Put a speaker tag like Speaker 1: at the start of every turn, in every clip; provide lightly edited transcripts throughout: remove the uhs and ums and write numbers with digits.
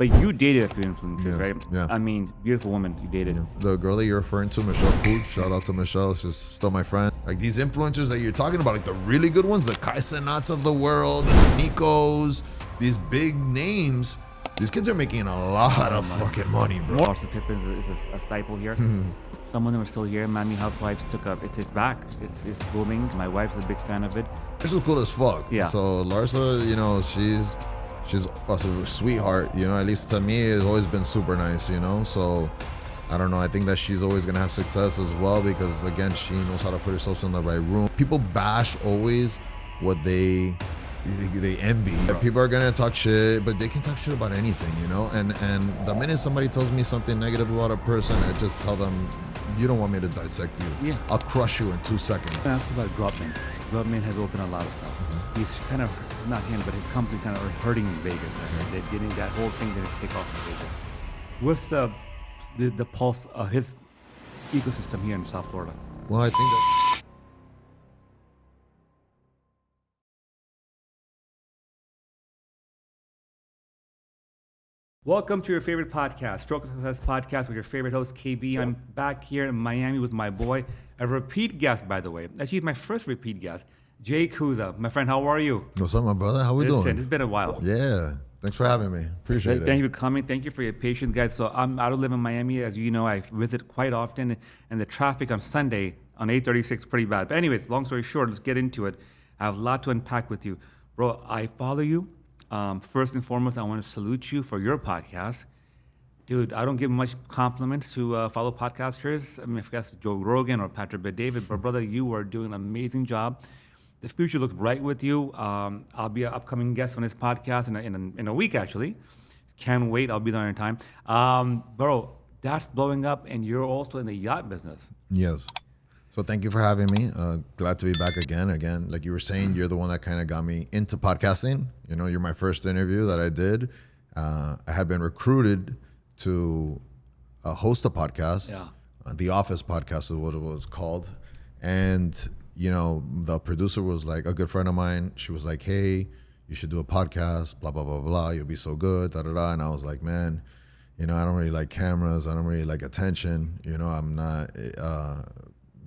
Speaker 1: But you dated a few influencers, right?
Speaker 2: Yeah.
Speaker 1: I mean, beautiful woman you dated.
Speaker 2: Yeah. The girl that you're referring to, Michelle Pooch, shout out to Michelle, she's still my friend. Like these influencers that you're talking about, like the really good ones, the Kai Cenats of the world, the Sneakos, these big names, these kids are making a lot of fucking money, bro.
Speaker 1: Larsa Pippen is a staple here. Some of them are still here. Miami Housewives took up, it's back. It's booming. My wife's a big fan of it.
Speaker 2: This was cool as fuck.
Speaker 1: Yeah.
Speaker 2: So Larsa, you know, she's also a sweetheart, you know, at least to me, it's always been super nice, you know. So I don't know, I think that she's always gonna have success as well because again, she knows how to put herself in the right room. People bash always what they envy. People are gonna talk shit, but they can talk shit about anything, you know. And the minute somebody tells me something negative about a person, I just tell them, you don't want me to dissect you.
Speaker 1: Yeah.
Speaker 2: I'll crush you in 2 seconds.
Speaker 1: I asked about Gruttman. Gruttman has opened a lot of stuff. He's kind of, not him, but his company kind of hurting in Vegas. They didn't, that whole thing didn't take off in Vegas. What's the pulse of his ecosystem here in South Florida?
Speaker 2: Well, I think that
Speaker 1: Welcome to your favorite podcast, Stroke of Success Podcast with your favorite host, KB. I'm back here in Miami with my boy, a repeat guest, by the way. Actually, he's my first repeat guest, Jay Cuza. My friend, how are you?
Speaker 2: what's up, my brother? How we doing?
Speaker 1: It's been a while.
Speaker 2: Yeah, thanks for having me. Appreciate it.
Speaker 1: Thank you for coming. Thank you for your patience, guys. So I live in Miami. As you know, I visit quite often, and the traffic on Sunday on 836 is pretty bad. But anyways, long story short, let's get into it. I have a lot to unpack with you. Bro, I follow you. First and foremost, I want to salute you for your podcast. Dude, I don't give much compliments to fellow podcasters. I mean, if that's Joe Rogan or Patrick Bet-David, but brother, you are doing an amazing job. The future looks bright with you. I'll be an upcoming guest on this podcast in a week, actually. Can't wait. I'll be there in time. Bro, that's blowing up, and you're also in the yacht business.
Speaker 2: Yes. So thank you for having me. Glad to be back again. Again, like you were saying, you're the one that kind of got me into podcasting. You know, you're my first interview that I did. I had been recruited to host a podcast.
Speaker 1: Yeah.
Speaker 2: The Office podcast is what it was called. And, you know, the producer was like a good friend of mine. She was like, hey, you should do a podcast, blah, blah, blah, blah. You'll be so good, da, da, da. And I was like, man, you know, I don't really like cameras. I don't really like attention. You know, I'm not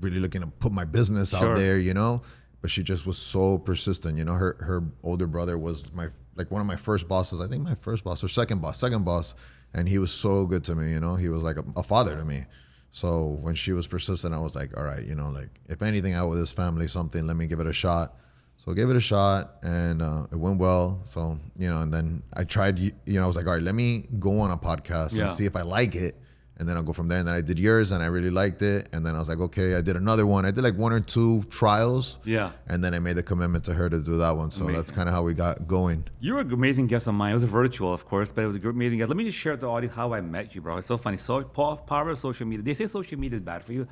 Speaker 2: really looking to put my business out there, you know. But she just was so persistent. You know, her older brother was one of my first bosses. I think my first boss or second boss. And he was so good to me, you know. He was like a father to me. So when she was persistent, I was like, all right, you know, like if anything, I owe this family something, let me give it a shot. So I gave it a shot, and it went well. So, you know, and then I tried, you know, I was like, all right, let me go on a podcast and see if I like it. And then I'll go from there. And then I did yours, and I really liked it. And then I was like, okay, I did another one. I did like 1 or 2 trials.
Speaker 1: Yeah.
Speaker 2: And then I made the commitment to her to do that one. So that's kind of how we got going.
Speaker 1: You were an amazing guest of mine. It was a virtual, of course, but it was a amazing guest. Let me just share with the audience how I met you, bro. It's so funny. So power of social media. They say social media is bad for you.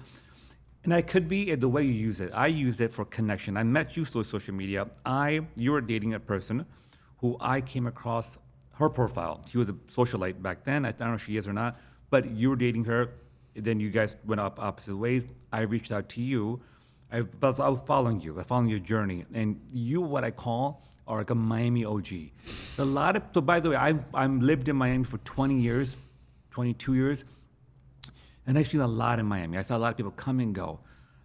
Speaker 1: And I could be the way you use it. I used it for connection. I met you through social media. You were dating a person who I came across her profile. She was a socialite back then. I don't know if she is or not. But you were dating her, then you guys went up opposite ways. I reached out to you. But I was following you. I was following your journey. And you, what I call, are like a Miami OG. So by the way, I'm lived in Miami for 20 years, 22 years. And I've seen a lot in Miami. I saw a lot of people come and go.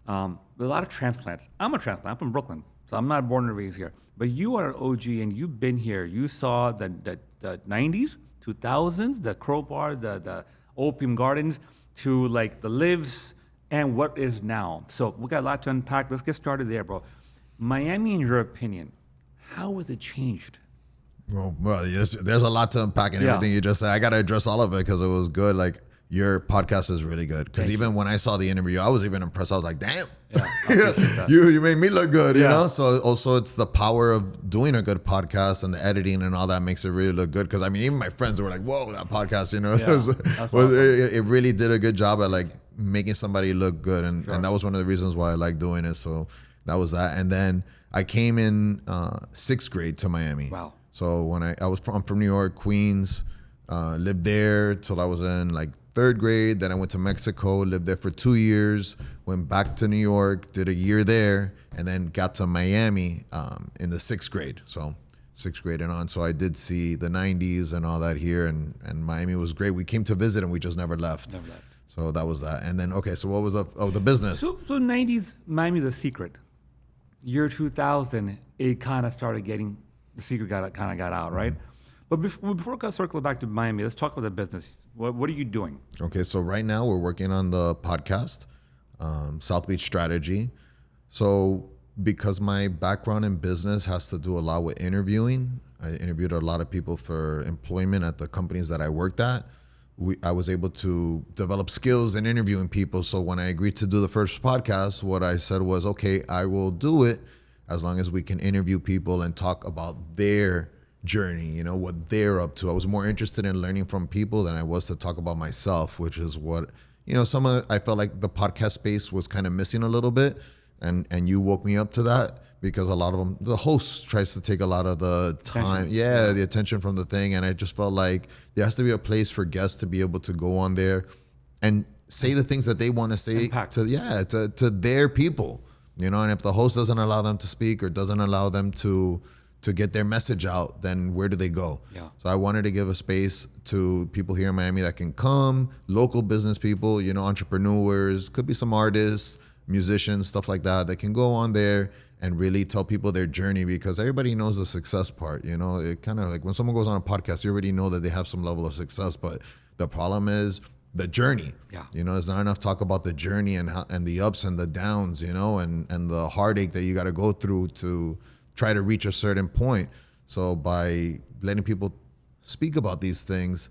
Speaker 1: A lot of transplants. I'm a transplant. I'm from Brooklyn. So I'm not born and raised here. But you are an OG, and you've been here. You saw the 90s, 2000s, the Crowbar, the Opium Gardens, to like the lives and what is now. So we got a lot to unpack. Let's get started there, bro. Miami, in your opinion, how has it changed?
Speaker 2: Well, there's a lot to unpack in everything you just said. I got to address all of it because it was good. Like, your podcast is really good. Because even when I saw the interview, I was even impressed. I was like, damn, you made me look good, you know? So also it's the power of doing a good podcast, and the editing and all that makes it really look good. Because I mean, even my friends were like, whoa, that podcast, you know, it really did a good job at like making somebody look good. And that was one of the reasons why I like doing it. So that was that. And then I came in 6th grade to Miami.
Speaker 1: Wow.
Speaker 2: So when I'm from New York, Queens, lived there till I was in like 3rd grade. Then I went to Mexico, lived there for 2 years, went back to New York, did a year there, and then got to Miami in the 6th grade. So 6th grade and on. So I did see the 90s and all that here, and Miami was great. We came to visit and we just never left.
Speaker 1: Never left.
Speaker 2: So that was that. And then, okay, so what was the business?
Speaker 1: So 90s, Miami's a secret. Year 2000, it kind of started getting, the secret kind of got out, right? But before I circle back to Miami, let's talk about the business. What are you doing?
Speaker 2: Okay, so right now we're working on the podcast, South Beach Strategy. So because my background in business has to do a lot with interviewing, I interviewed a lot of people for employment at the companies that I worked at. I was able to develop skills in interviewing people. So when I agreed to do the first podcast, what I said was, okay, I will do it as long as we can interview people and talk about their journey, you know, what they're up to. I was more interested in learning from people than I was to talk about myself, which is what, you know, I felt like the podcast space was kind of missing a little bit. And you woke me up to that, because a lot of them, the host tries to take a lot of the time, the attention from the thing. And I just felt like there has to be a place for guests to be able to go on there and say the things that they want to say to their people, you know. And if the host doesn't allow them to speak or doesn't allow them to get their message out, then where do they go?
Speaker 1: Yeah.
Speaker 2: So I wanted to give a space to people here in Miami that can come, local business people, you know, entrepreneurs, could be some artists, musicians, stuff like that can go on there and really tell people their journey, because everybody knows the success part. You know, it kind of like when someone goes on a podcast, you already know that they have some level of success, but the problem is the journey.
Speaker 1: Yeah.
Speaker 2: You know, it's not enough talk about the journey and the ups and the downs, you know, and the heartache that you got to go through to try to reach a certain point. So by letting people speak about these things,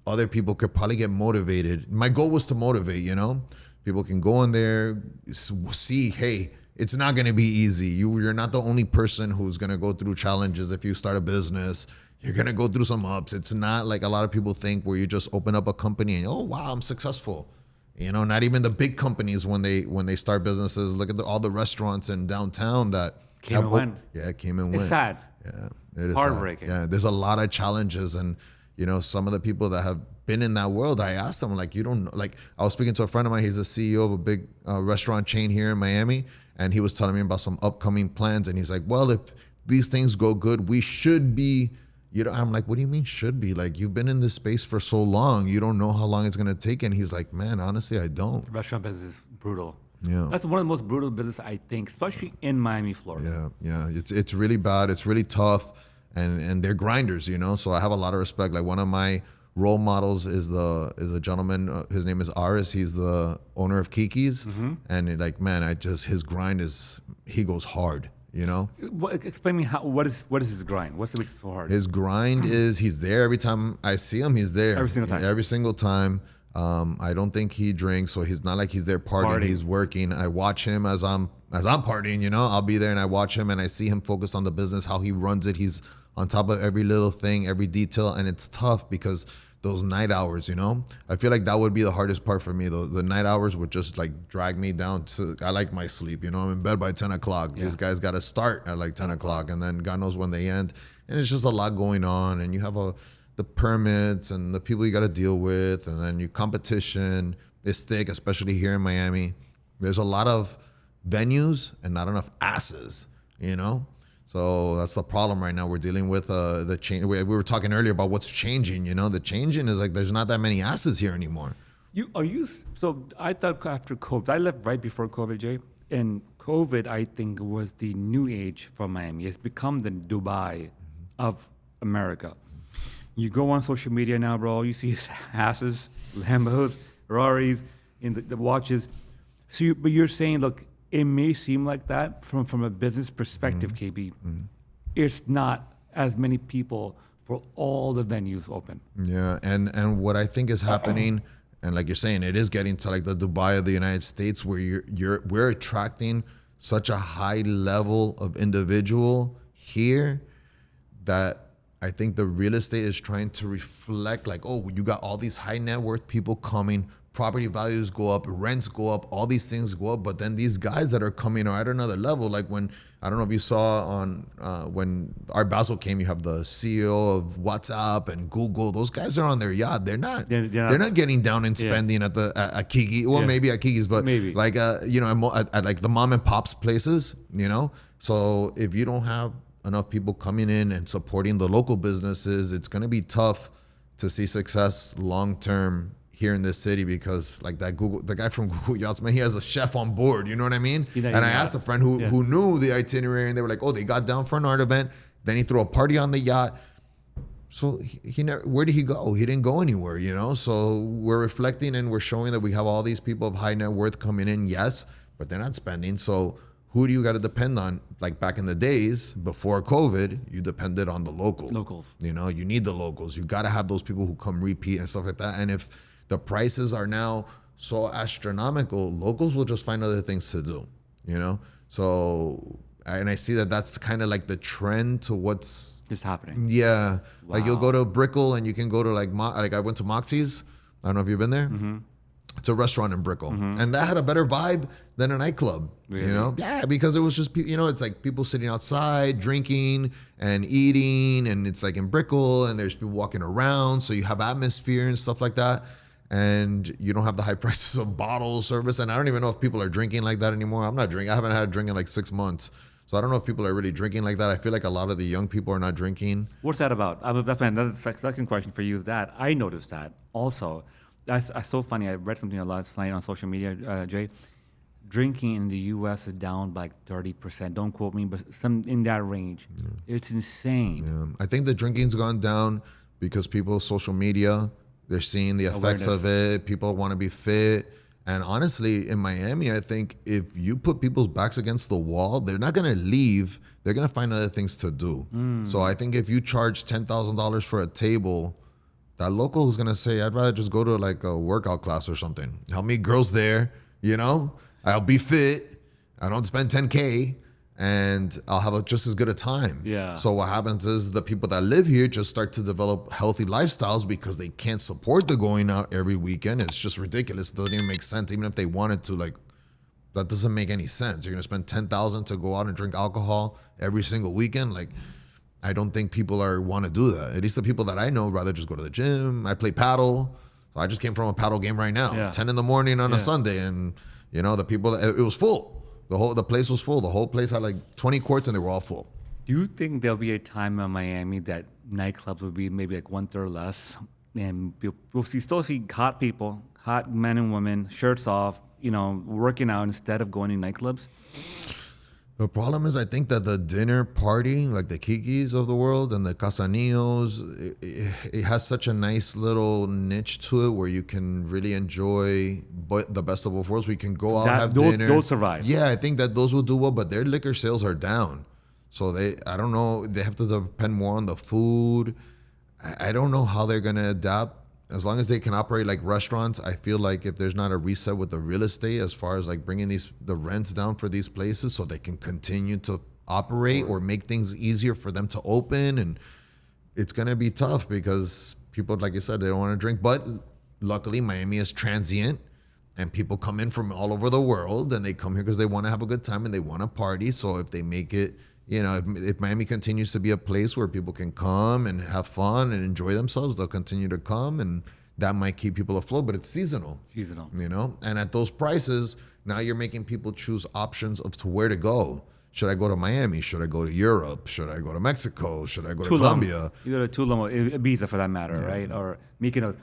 Speaker 2: other people could probably get motivated. My goal was to motivate, you know. People can go in there, see, hey, it's not going to be easy. You're not the only person who's going to go through challenges. If you start a business, you're going to go through some ups. It's not like a lot of people think, where you just open up a company and, oh, wow, I'm successful. You know, not even the big companies when they start businesses. Look at all the restaurants in downtown that
Speaker 1: came and went.
Speaker 2: Yeah, came and went.
Speaker 1: It's sad.
Speaker 2: Yeah, it is
Speaker 1: heartbreaking.
Speaker 2: Sad. Yeah, there's a lot of challenges, and you know, some of the people that have been in that world, I asked them, like, you don't, like, I was speaking to a friend of mine. He's a CEO of a big restaurant chain here in Miami, and he was telling me about some upcoming plans, and he's like, well, if these things go good, we should be, you know. I'm like, what do you mean should be? Like, you've been in this space for so long, you don't know how long it's gonna take. And he's like, man, honestly, I don't.
Speaker 1: Restaurant business is brutal.
Speaker 2: Yeah,
Speaker 1: that's one of the most brutal business, I think, especially in Miami, Florida.
Speaker 2: Yeah, it's really bad. It's really tough, and they're grinders, you know. So I have a lot of respect. Like, one of my role models is a gentleman. His name is Aris. He's the owner of Kiki's, and like, man, his grind is, he goes hard. You know.
Speaker 1: Explain me what is his grind? What's it so hard?
Speaker 2: His grind is, he's there every time I see him. He's there
Speaker 1: every single time.
Speaker 2: Every single time. I don't think he drinks, so he's not like he's there partying. He's working. I watch him as I'm partying, you know. I'll be there and I watch him and I see him focused on the business, how he runs it. He's on top of every little thing, every detail, and it's tough because those night hours, you know. I feel like that would be the hardest part for me. The night hours would just like drag me down to, I like my sleep, you know. I'm in bed by 10 o'clock. Yeah. These guys got to start at like 10 o'clock, and then God knows when they end. And it's just a lot going on, and you have the permits and the people you got to deal with, and then your competition is thick, especially here in Miami. There's a lot of venues and not enough asses, you know. So that's the problem right now. We're dealing with the change. We were talking earlier about what's changing, you know. The changing is like there's not that many asses here anymore.
Speaker 1: So I thought after COVID, I left right before COVID, Jay. And COVID, I think, was the new age for Miami. It's become the Dubai of America. You go on social media now, bro, you see asses, Lambos, Ferraris, in the watches. So but you're saying, look, it may seem like that from a business perspective, KB. It's not as many people for all the venues open.
Speaker 2: Yeah, and what I think is happening, and like you're saying, it is getting to like the Dubai of the United States, where we're attracting such a high level of individual here that I think the real estate is trying to reflect like, oh, you got all these high net worth people coming, property values go up, rents go up, all these things go up. But then these guys that are coming are at another level. Like when, I don't know if you saw on when Art Basel came, you have the CEO of WhatsApp and Google. Those guys are on their yacht. They're not getting down and spending at Kiki. Well, maybe at Kiki's, but maybe like you know, at like the mom and pops places, you know. So if you don't have enough people coming in and supporting the local businesses, it's going to be tough to see success long term here in this city, because like the guy from Google Yachts, man, he has a chef on board. You know what I mean? And I asked a friend who knew the itinerary, and they were like, oh, they got down for an art event, then he threw a party on the yacht. So he never, where did he go? He didn't go anywhere, you know? So we're reflecting and we're showing that we have all these people of high net worth coming in, yes, but they're not spending. So who do you got to depend on? Like back in the days before COVID, you depended on the locals. You know, you need the locals. You got to have those people who come repeat and stuff like that. And if the prices are now so astronomical, locals will just find other things to do, you know? So, and I see that that's kind of like the trend to what's
Speaker 1: happening.
Speaker 2: Yeah. Wow. Like you'll go to Brickell and you can go to like I went to Moxie's. I don't know if you've been there. Mm-hmm. It's a restaurant in Brickell. Mm-hmm. And that had a better vibe than a nightclub, really? You know? Yeah, because it was just, you know, it's like people sitting outside, drinking and eating, and it's like in Brickell and there's people walking around. So you have atmosphere and stuff like that. And you don't have the high prices of bottle service. And I don't even know if people are drinking like that anymore. I'm not drinking. I haven't had a drink in like 6 months. So I don't know if people are really drinking like that. I feel like a lot of the young people are not drinking.
Speaker 1: What's that about? That's my another second question for you is that I noticed that also. That's so funny. I read something last night on social media, Jay. Drinking in the U.S. is down by like 30%. Don't quote me, but some in that range. Yeah. It's insane.
Speaker 2: Yeah. I think the drinking's gone down because people, social media, they're seeing the effects of it. People want to be fit. And honestly, in Miami, I think if you put people's backs against the wall, they're not going to leave. They're going to find other things to do. So I think if you charge $10,000 for a table, that local is going to say, I'd rather just go to like a workout class or something. Help me girls there, you know? I'll be fit. I don't spend $10K. And I'll have just as good a time.
Speaker 1: Yeah.
Speaker 2: So what happens is the people that live here just start to develop healthy lifestyles because they can't support the going out every weekend. It's just ridiculous. It doesn't even make sense. Even if they wanted to, like, that doesn't make any sense. You're gonna spend $10,000 to go out and drink alcohol every single weekend. Like, I don't think people want to do that. At least the people that I know rather just go to the gym. I play paddle. So I just came from a paddle game right now, 10 in the morning on a Sunday, and you know the people. It was full. The place was full. The whole place had like 20 courts and they were all full.
Speaker 1: Do you think there'll be a time in Miami that nightclubs will be maybe like 1/3 less, and we'll still see hot people, hot men and women, shirts off, you know, working out instead of going to nightclubs?
Speaker 2: The problem is, I think that the dinner party, like the Kikis of the world and the Casanillos, it has such a nice little niche to it where you can really enjoy the best of both worlds. We can go out, have dinner.
Speaker 1: Those survive.
Speaker 2: Yeah, I think that those will do well, but their liquor sales are down. So I don't know, they have to depend more on the food. I don't know how they're going to adapt. As long as they can operate like restaurants, I feel like if there's not a reset with the real estate as far as like bringing the rents down for these places so they can continue to operate or make things easier for them to open, and it's going to be tough because people, like I said, they don't want to drink. But luckily, Miami is transient and people come in from all over the world and they come here because they want to have a good time and they want to party. So if they make it, you know, if Miami continues to be a place where people can come and have fun and enjoy themselves, they'll continue to come, and that might keep people afloat, but it's seasonal. You know? And at those prices, now you're making people choose options of to where to go. Should I go to Miami? Should I go to Europe? Should I go to Mexico? Should I go to Colombia?
Speaker 1: You go to Tulum or Ibiza for that matter, right? Or Mykonos.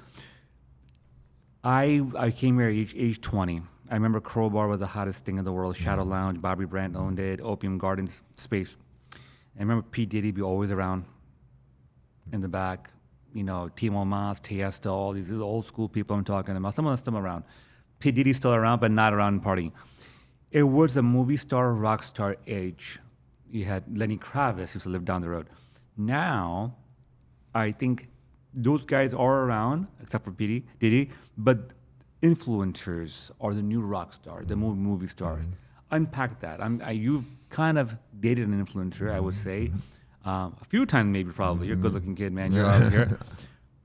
Speaker 1: I came here age 20. I remember Crowbar was the hottest thing in the world. Shadow Lounge, Bobby Brandt owned it, Opium Gardens space. I remember P. Diddy be always around in the back. You know, Timo Mas, Tiesto, all these old school people I'm talking about. Some of them still around. P. Diddy's still around, but not around partying. It was a movie star, rock star age. You had Lenny Kravitz, who used to live down the road. Now, I think those guys are around, except for P. Diddy, but influencers are the new rock star, the movie stars. Unpack that. You've kind of dated an influencer, I would say, a few times maybe, probably. You're a good-looking kid, man. You're out here.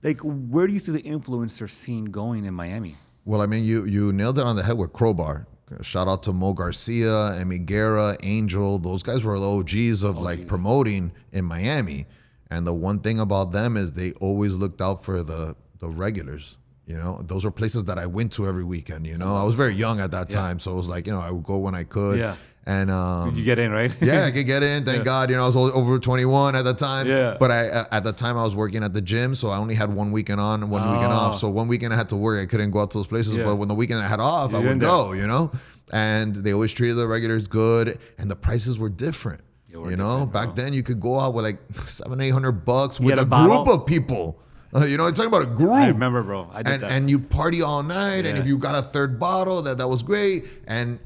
Speaker 1: Like, where do you see the influencer scene going in Miami?
Speaker 2: Well, I mean, you nailed it on the head with Crowbar. Shout out to Mo Garcia, Emi Guerra, Angel. Those guys were the OGs of like promoting in Miami. And the one thing about them is they always looked out for the regulars. You know, those are places that I went to every weekend. You know, I was very young at that time, so it was like, you know, I would go when I could. Yeah. And
Speaker 1: Did you get in, right?
Speaker 2: yeah, I could get in. Thank God. You know, I was over 21 at the time.
Speaker 1: Yeah.
Speaker 2: But at the time I was working at the gym, so I only had 1 weekend on and 1 weekend off. So 1 weekend I had to work. I couldn't go out to those places.
Speaker 1: Yeah.
Speaker 2: But when the weekend I had off, I
Speaker 1: You're in
Speaker 2: would
Speaker 1: there.
Speaker 2: go, you know? And they always treated the regulars good. And the prices were different.
Speaker 1: They were
Speaker 2: You know,
Speaker 1: different, bro.
Speaker 2: back then you could go out with like $700-800 with
Speaker 1: had
Speaker 2: a
Speaker 1: a bottle?
Speaker 2: group of people. You know, I'm talking about a group.
Speaker 1: I remember, bro. I did that.
Speaker 2: And you party all night, and
Speaker 1: Yeah.
Speaker 2: if you got a third bottle, that was great. And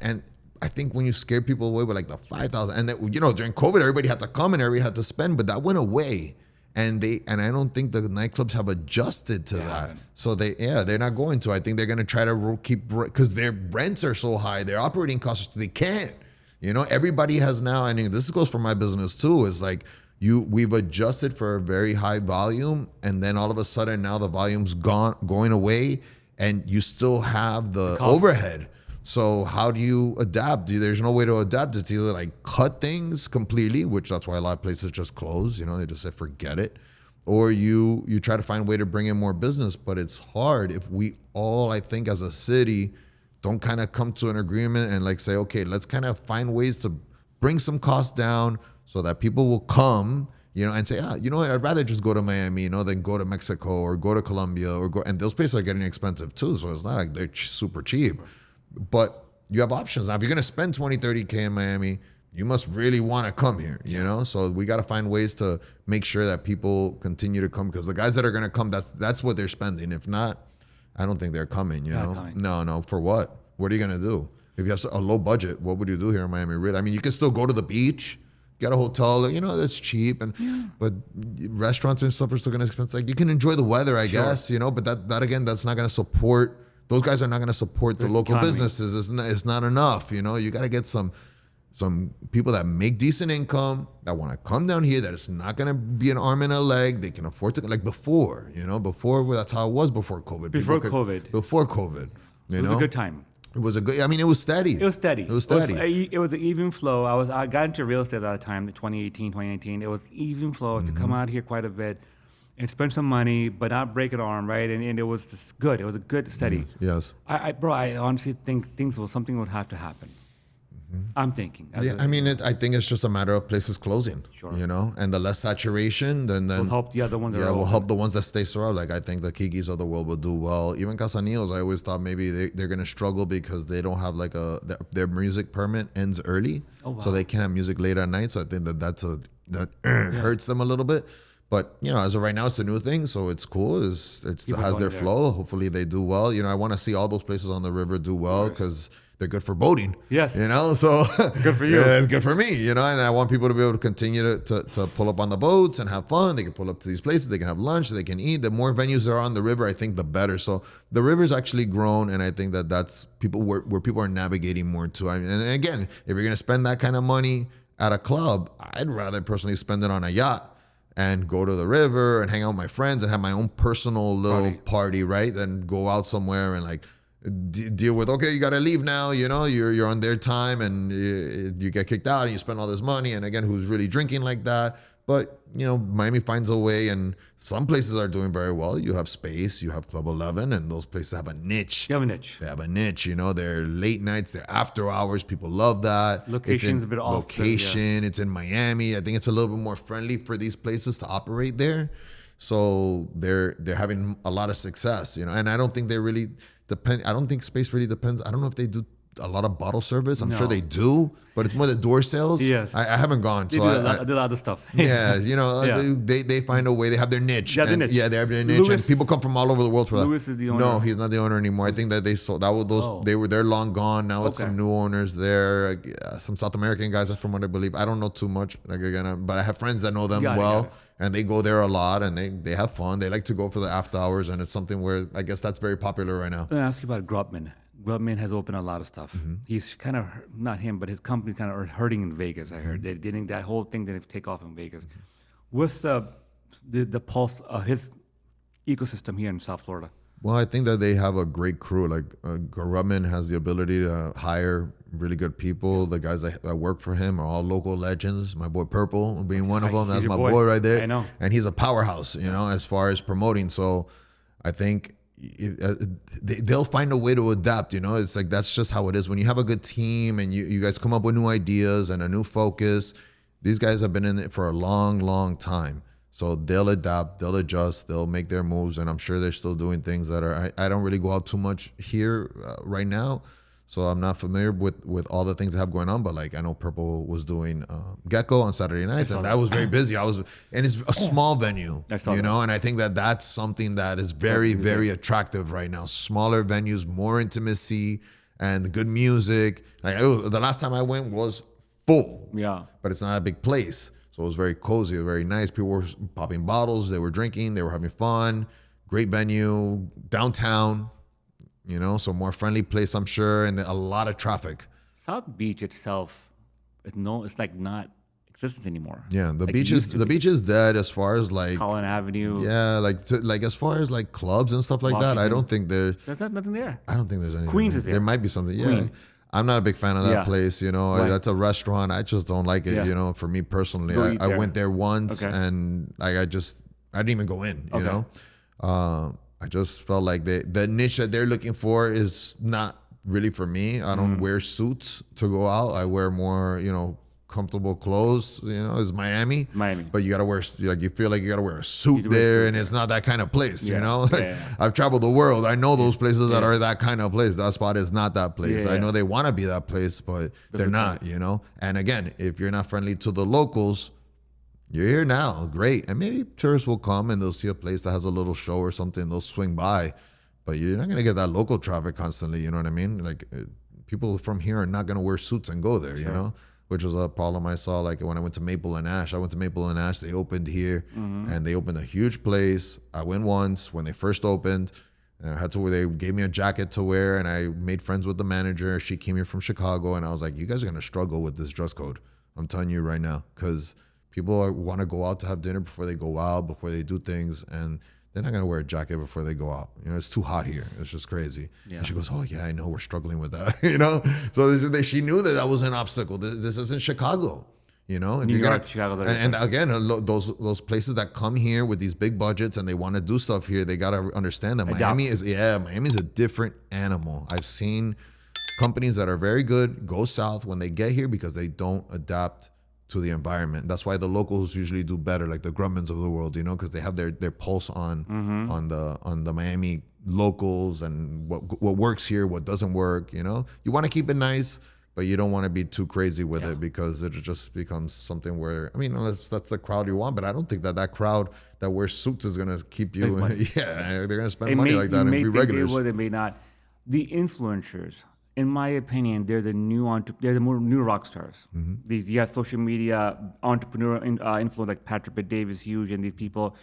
Speaker 2: I think when you scare people away with like the 5,000, and that, you know, during COVID, everybody had to come and everybody had to spend, but that went away. And I don't think the nightclubs have adjusted to that.
Speaker 1: haven't.
Speaker 2: So they're not going to. I think they're going to try to keep, because their rents are so high, their operating costs, they can't. You know, everybody has now, I mean, this goes for my business too, is like, we've adjusted for a very high volume, and then all of a sudden now the volume's going away, and you still have the overhead. So how do you adapt? There's no way to adapt. It's either like cut things completely, which that's why a lot of places just close. You know, they just say forget it, or you try to find a way to bring in more business. But it's hard if we all, I think, as a city, don't kind of come to an agreement and like say, okay, let's kind of find ways to bring some costs down, so that people will come, you know, and say, you know what, I'd rather just go to Miami, you know, than go to Mexico or go to Colombia and those places are getting expensive too. So it's not like they're super cheap, but you have options. Now, if you're going to spend 20, 30K in Miami, you must really want to come here, you know? So we got to find ways to make sure that people continue to come, because the guys that are going to come, that's what they're spending. If not, I don't think they're coming, you know?
Speaker 1: coming.
Speaker 2: No, for what? What are you going to do? If you have a low budget, what would you do here in Miami? Really? I mean, you can still go to the beach, get a hotel, you know, that's cheap, but restaurants and stuff are still gonna expense. Like, you can enjoy the weather, I guess, you know, but that again, that's not gonna support. Those guys are not gonna support the local
Speaker 1: economy.
Speaker 2: businesses. It's not enough, you know. You gotta get some people that make decent income, that want to come down here, that it's not gonna be an arm and a leg. They can afford to, like before, you know, that's how it was before COVID.
Speaker 1: Before
Speaker 2: People
Speaker 1: COVID.
Speaker 2: Before COVID, you
Speaker 1: It
Speaker 2: know,
Speaker 1: was a good time.
Speaker 2: It was a good. I mean, it was steady.
Speaker 1: It was steady.
Speaker 2: It was steady.
Speaker 1: It was an even flow. I got into real estate at that time, 2018, 2019. It was even flow to come out here quite a bit and spend some money, but not break an arm, right? And it was just good. It was a good, steady.
Speaker 2: Yes.
Speaker 1: I honestly think something would have to happen. I'm thinking.
Speaker 2: Yeah, I mean, I think it's just a matter of places closing, you know, and the less saturation, then
Speaker 1: will help the other ones. That
Speaker 2: yeah,
Speaker 1: are
Speaker 2: will
Speaker 1: open.
Speaker 2: help the ones that stay surrounded. Like, I think the Kikis of the world will do well. Even Casanillos, I always thought maybe they're going to struggle because they don't have like their music permit ends early.
Speaker 1: Oh, wow.
Speaker 2: So they can't have music late at night. So I think that hurts them a little bit. But, you know, as of right now, it's a new thing. So it's cool. It has
Speaker 1: going
Speaker 2: their
Speaker 1: there.
Speaker 2: flow. Hopefully they do well. You know, I want to see all those places on the river do well, because they're good for boating.
Speaker 1: Yes.
Speaker 2: You know, so
Speaker 1: Good for you.
Speaker 2: Yeah, it's good for me, you know, and I want people to be able to continue to pull up on the boats and have fun. They can pull up to these places, they can have lunch, they can eat. The more venues there are on the river, I think the better. So the river's actually grown, and I think that's people where people are navigating more too. I mean, and again, if you're gonna spend that kind of money at a club, I'd rather personally spend it on a yacht and go to the river and hang out with my friends and have my own personal little party, right? Than go out somewhere and like deal with, okay, you got to leave now, you know, you're on their time, and you get kicked out and you spend all this money. And again, who's really drinking like that? But, you know, Miami finds a way, and some places are doing very well. You have Space, you have Club 11, and those places have a niche.
Speaker 1: You have a niche.
Speaker 2: They have a niche, you know, they're late nights, they're after hours. People love that.
Speaker 1: Location's a bit off.
Speaker 2: Location, it's in Miami. I think it's a little bit more friendly for these places to operate there. So they're having a lot of success, you know, and I don't think they really depend. I don't think Space really depends. I don't know if they do a lot of bottle service. I'm sure they do, but it's more the door sales.
Speaker 1: Yes.
Speaker 2: I haven't gone.
Speaker 1: They
Speaker 2: So
Speaker 1: do a lot of other stuff.
Speaker 2: yeah, you know,
Speaker 1: Yeah.
Speaker 2: they find a way. They have their niche.
Speaker 1: They have their niche.
Speaker 2: Yeah, they have their niche,
Speaker 1: Louis-
Speaker 2: and people come from all over the world for that.
Speaker 1: Louis is the owner.
Speaker 2: No, he's not the owner anymore. I think that they sold. That was those. They're long gone. Now it's
Speaker 1: Okay.
Speaker 2: some new owners there. Some South American guys, from what I believe. I don't know too much. Like again, but I have friends that know them
Speaker 1: Got it,
Speaker 2: well,
Speaker 1: got it.
Speaker 2: and they go there a lot, and they have fun. They like to go for the after hours, and it's something where I guess that's very popular right now.
Speaker 1: I'm going to ask you about Gruttman. Gruttman has opened a lot of stuff. He's kind of, not him, but his company kind of hurting in Vegas, I heard. They didn't, that whole thing didn't take off in Vegas. What's the pulse of his ecosystem here in South Florida?
Speaker 2: Well, I think that they have a great crew. Like Gruttman has the ability to hire really good people. The guys that work for him are all local legends. My boy Purple being one of them. That's
Speaker 1: your
Speaker 2: my
Speaker 1: boy.
Speaker 2: boy right there.
Speaker 1: I know.
Speaker 2: And he's a powerhouse, you know, as far as promoting. So I think they'll find a way to adapt. It's like that's just how it is when you have a good team and you guys come up with new ideas and a new focus. These guys have been in it for a long time, so they'll adapt, they'll adjust, they'll make their moves, and I'm sure they're still doing things that are. I don't really go out too much here right now, so I'm not familiar with all the things they have going on. But like I know Purple was doing Gecko on Saturday nights, and that was very busy. And it's a small venue, and I think that's something that is very attractive right now. Smaller venues, more intimacy, and good music. Like the last time I went was full, but it's not a big place, so it was very cozy, very nice. People were popping bottles, they were drinking, they were having fun. Great venue, downtown, so more friendly place, I'm sure, and a lot of traffic.
Speaker 1: South Beach itself, it's like not existence anymore.
Speaker 2: Yeah, the beach is dead as far as like
Speaker 1: Collin Avenue.
Speaker 2: Yeah, like as far as like clubs and stuff like
Speaker 1: Washington.
Speaker 2: that, I don't think there's
Speaker 1: nothing there.
Speaker 2: I don't think there's anything.
Speaker 1: Queens is there.
Speaker 2: There might be something. Yeah. I'm not a big fan of that place,
Speaker 1: Right.
Speaker 2: That's a restaurant. I just don't like it, for me personally. I went there once and I didn't even go in, I just felt like the niche that they're looking for is not really for me. I don't wear suits to go out. I wear more, comfortable clothes, is Miami. But you got to wear, you feel like you got to wear a suit there, and it's not that kind of place, I've traveled the world. I know those places that are that kind of place. That spot is not that place. I know they want to be that place, but they're not, And again, if you're not friendly to the locals, you're here now, great. And maybe tourists will come and they'll see a place that has a little show or something, they'll swing by, but you're not going to get that local traffic constantly, you know what I mean? Like people from here are not going to wear suits and go there, which was a problem I saw. Like when I went to Maple and Ash, they opened here and they opened a huge place. I went once when they first opened, and they gave me a jacket to wear, and I made friends with the manager. She came here from Chicago, and I was like, you guys are going to struggle with this dress code. I'm telling you right now, because people want to go out to have dinner before they go out, before they do things, and they're not going to wear a jacket before they go out. It's too hot here. It's just crazy. Yeah. And she goes, oh, yeah, I know. We're struggling with that, So she knew that was an obstacle. This isn't Chicago, And
Speaker 1: New York, Chicago.
Speaker 2: And again, those places that come here with these big budgets and they want to do stuff here, they got to understand that Miami's a different animal. I've seen companies that are very good go south when they get here because they don't adapt to the environment. That's why the locals usually do better, like the Gruttmans of the world, because they have their pulse on the Miami locals and what works here, what doesn't work. You want to keep it nice, but you don't want to be too crazy with it because it just becomes something where, unless that's the crowd you want, but I don't think that crowd that wears suits is going to keep you. They're going to spend money like that and be regulars.
Speaker 1: They may not. The influencers, in my opinion, they're the more new rock stars. These social media entrepreneur influence like Patrick Bet-David is huge, and these people.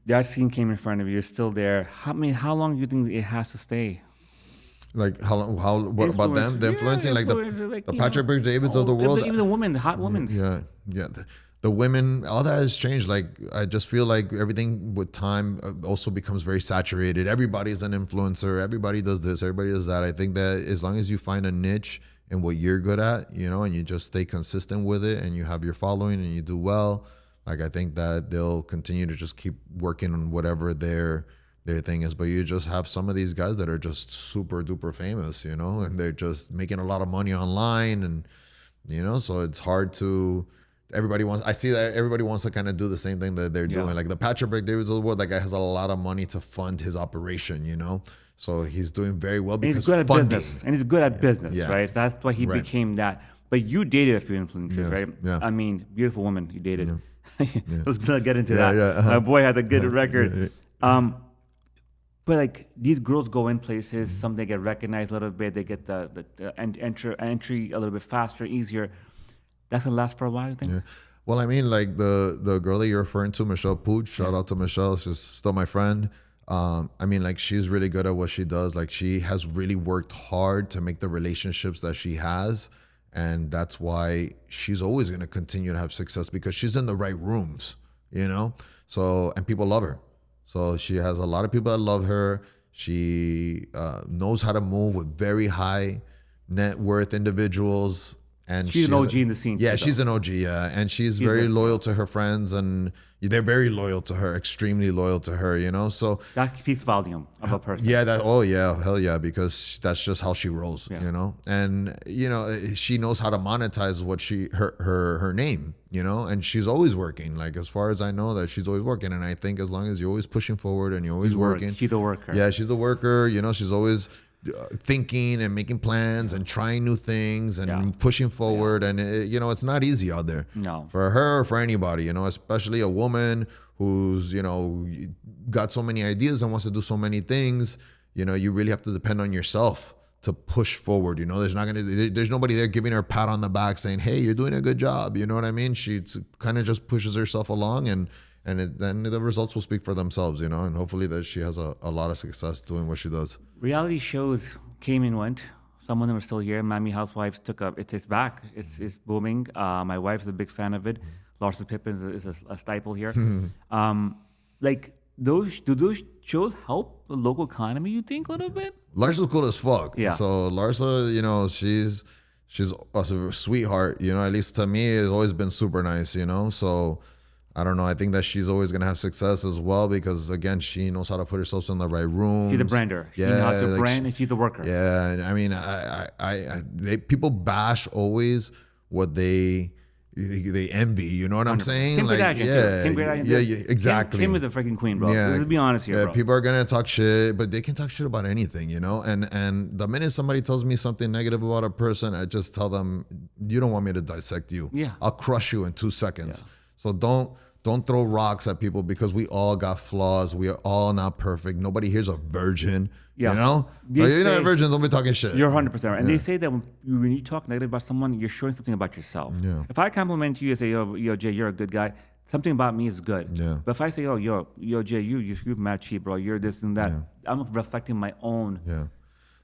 Speaker 1: That scene came in front of you, it's still there. How long do you think it has to stay?
Speaker 2: Like what about them? The influencing, like the Patrick Bet-Davids of the world.
Speaker 1: Even the women, the hot women.
Speaker 2: Yeah. The women, all that has changed. Like, I just feel like everything with time also becomes very saturated. Everybody's an influencer. Everybody does this. Everybody does that. I think that as long as you find a niche in what you're good at, and you just stay consistent with it and you have your following and you do well, like, I think that they'll continue to just keep working on whatever their thing is. But you just have some of these guys that are just super duper famous, and they're just making a lot of money online. And, so it's hard to... I see that everybody wants to kind of do the same thing that they're doing. Like the Patrick Bet-Davids of the world, that guy has a lot of money to fund his operation, So he's doing very well because
Speaker 1: he's good at
Speaker 2: funding.
Speaker 1: business. And he's good at business, right? So that's why he became that. But you dated a few influencers, right?
Speaker 2: Yeah.
Speaker 1: Beautiful woman you dated. Let's get into that. My boy has a good record. But like these girls go in places, some they get recognized a little bit, they get the entry a little bit faster, easier. That's gonna last for a while, I think.
Speaker 2: Yeah. Well, like the girl that you're referring to, Michelle Pooch. Shout out to Michelle. She's still my friend. Like she's really good at what she does. Like she has really worked hard to make the relationships that she has, and that's why she's always gonna continue to have success because she's in the right rooms, So and people love her. So she has a lot of people that love her. She knows how to move with very high net worth individuals. and
Speaker 1: she's an OG in the scene.
Speaker 2: Yeah,
Speaker 1: too,
Speaker 2: she's
Speaker 1: though.
Speaker 2: an OG. Yeah, and she's very loyal to her friends, and they're very loyal to her, extremely loyal to her. You know, so
Speaker 1: That speaks volume of a person.
Speaker 2: yeah, that oh yeah, hell yeah, because that's just how she rolls,
Speaker 1: Yeah.
Speaker 2: you know. And you know, she knows how to monetize what her name, you know, and she's always working. Like as far as I know, that she's always working. And I think as long as you're always pushing forward and you're always working,
Speaker 1: She's a worker.
Speaker 2: yeah, she's a worker. You know, she's always thinking and making plans and trying new things and pushing forward. And you know, it's not easy out there.
Speaker 1: No.
Speaker 2: For her or for anybody, you know, especially a woman who's, you know, got so many ideas and wants to do so many things. You know, you really have to depend on yourself to push forward. You know, there's nobody there giving her a pat on the back saying, hey, you're doing a good job. You know what I mean? She kind of just pushes herself along, and then the results will speak for themselves, you know, and hopefully that she has a lot of success doing what she does.
Speaker 1: Reality shows came and went. Some of them are still here. Miami Housewives took up. It's back. It's booming. My wife's a big fan of it. Larsa Pippen is a staple here. Like do those shows help the local economy? You think a little bit?
Speaker 2: Larsa's cool as fuck.
Speaker 1: Yeah.
Speaker 2: So Larsa, you know, she's a sweetheart. You know, at least to me, it's always been super nice. You know, so. I don't know. I think that she's always gonna have success as well because again, she knows how to put herself in the right room.
Speaker 1: She's a brander. She knows how to brand, and she's a worker.
Speaker 2: Yeah, I mean, people bash always what they envy. You know what I'm saying?
Speaker 1: Kim Kardashian too. Kim Kardashian
Speaker 2: yeah, exactly.
Speaker 1: Kim is a freaking queen, bro.
Speaker 2: Yeah,
Speaker 1: Let's be honest here, bro.
Speaker 2: People are gonna talk shit, but they can talk shit about anything, you know. And the minute somebody tells me something negative about a person, I just tell them, you don't want me to dissect you.
Speaker 1: Yeah.
Speaker 2: I'll crush you in 2 seconds.
Speaker 1: Yeah.
Speaker 2: So don't throw rocks at people because we all got flaws. We are all not perfect. Nobody here's a virgin.
Speaker 1: Yeah.
Speaker 2: You know?
Speaker 1: They
Speaker 2: Like, you're not
Speaker 1: say-
Speaker 2: a virgin, don't be talking shit.
Speaker 1: You're 100% right. And they say that when you talk negative about someone, you're showing something about yourself.
Speaker 2: Yeah.
Speaker 1: If I compliment you and say, yo, Jay, you're a good guy, something about me is good.
Speaker 2: Yeah.
Speaker 1: But if I say, yo, Jay, you're mad cheap, bro. You're this and that. I'm reflecting my own.
Speaker 2: Yeah.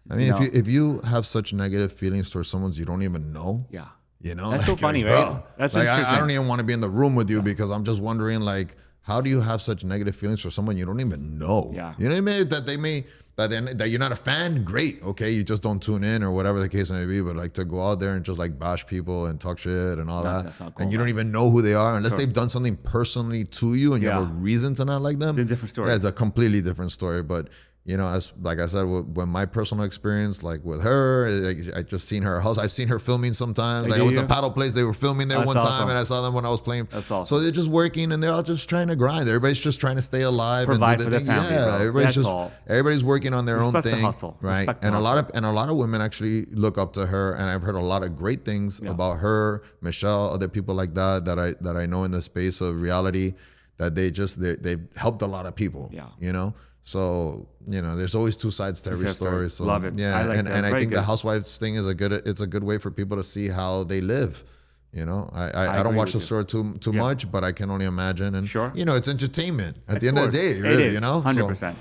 Speaker 2: I mean,
Speaker 1: No.
Speaker 2: if you have such negative feelings towards someone you don't even know,
Speaker 1: Yeah.
Speaker 2: you know,
Speaker 1: That's so funny,
Speaker 2: bro,
Speaker 1: right? That's
Speaker 2: like, I
Speaker 1: interesting.
Speaker 2: don't even want to be in the room with you because I'm just wondering, like, how do you have such negative feelings for someone you don't even know?
Speaker 1: Yeah.
Speaker 2: You know what I mean? That you're not a fan, great. Okay, you just don't tune in or whatever the case may be. But like to go out there and just like bash people and talk shit and all that,
Speaker 1: that's not cool,
Speaker 2: and you don't even know who they are unless
Speaker 1: Sure.
Speaker 2: they've done something personally to you and you have a
Speaker 1: Yeah.
Speaker 2: reason to not like them.
Speaker 1: It's a different story.
Speaker 2: Yeah, it's a completely different story. But you know, as like I said, when my personal experience, like with her, I just seen her house. I've seen her filming sometimes. Like I went to Paddle Place, they were filming there
Speaker 1: That's
Speaker 2: one time,
Speaker 1: awesome.
Speaker 2: and I saw them when I was playing.
Speaker 1: That's awesome.
Speaker 2: So they're just working, and they're all just trying to grind. Everybody's just trying to stay alive
Speaker 1: Provide
Speaker 2: and do
Speaker 1: for
Speaker 2: their
Speaker 1: their
Speaker 2: thing.
Speaker 1: family,
Speaker 2: Yeah,
Speaker 1: bro.
Speaker 2: everybody's
Speaker 1: That's
Speaker 2: everybody's working on their own
Speaker 1: Respect the
Speaker 2: thing,
Speaker 1: hustle.
Speaker 2: right?
Speaker 1: Respect the
Speaker 2: And
Speaker 1: hustle.
Speaker 2: a lot of women actually look up to her, and I've heard a lot of great things about her, Michelle, other people like that I know in the space of reality that they helped a lot of people.
Speaker 1: Yeah.
Speaker 2: You know. So you know, there's always two sides to every
Speaker 1: Two sides to
Speaker 2: story.
Speaker 1: it.
Speaker 2: So
Speaker 1: Love it.
Speaker 2: yeah,
Speaker 1: I like that.
Speaker 2: and I
Speaker 1: Very
Speaker 2: think
Speaker 1: good.
Speaker 2: the Housewives thing is a good way for people to see how they live. You know, I don't
Speaker 1: agree
Speaker 2: watch the
Speaker 1: with
Speaker 2: story too much, but I can only imagine. And
Speaker 1: Sure.
Speaker 2: you know, it's entertainment at the end of the day,
Speaker 1: It
Speaker 2: really.
Speaker 1: is,
Speaker 2: You know,
Speaker 1: 100%.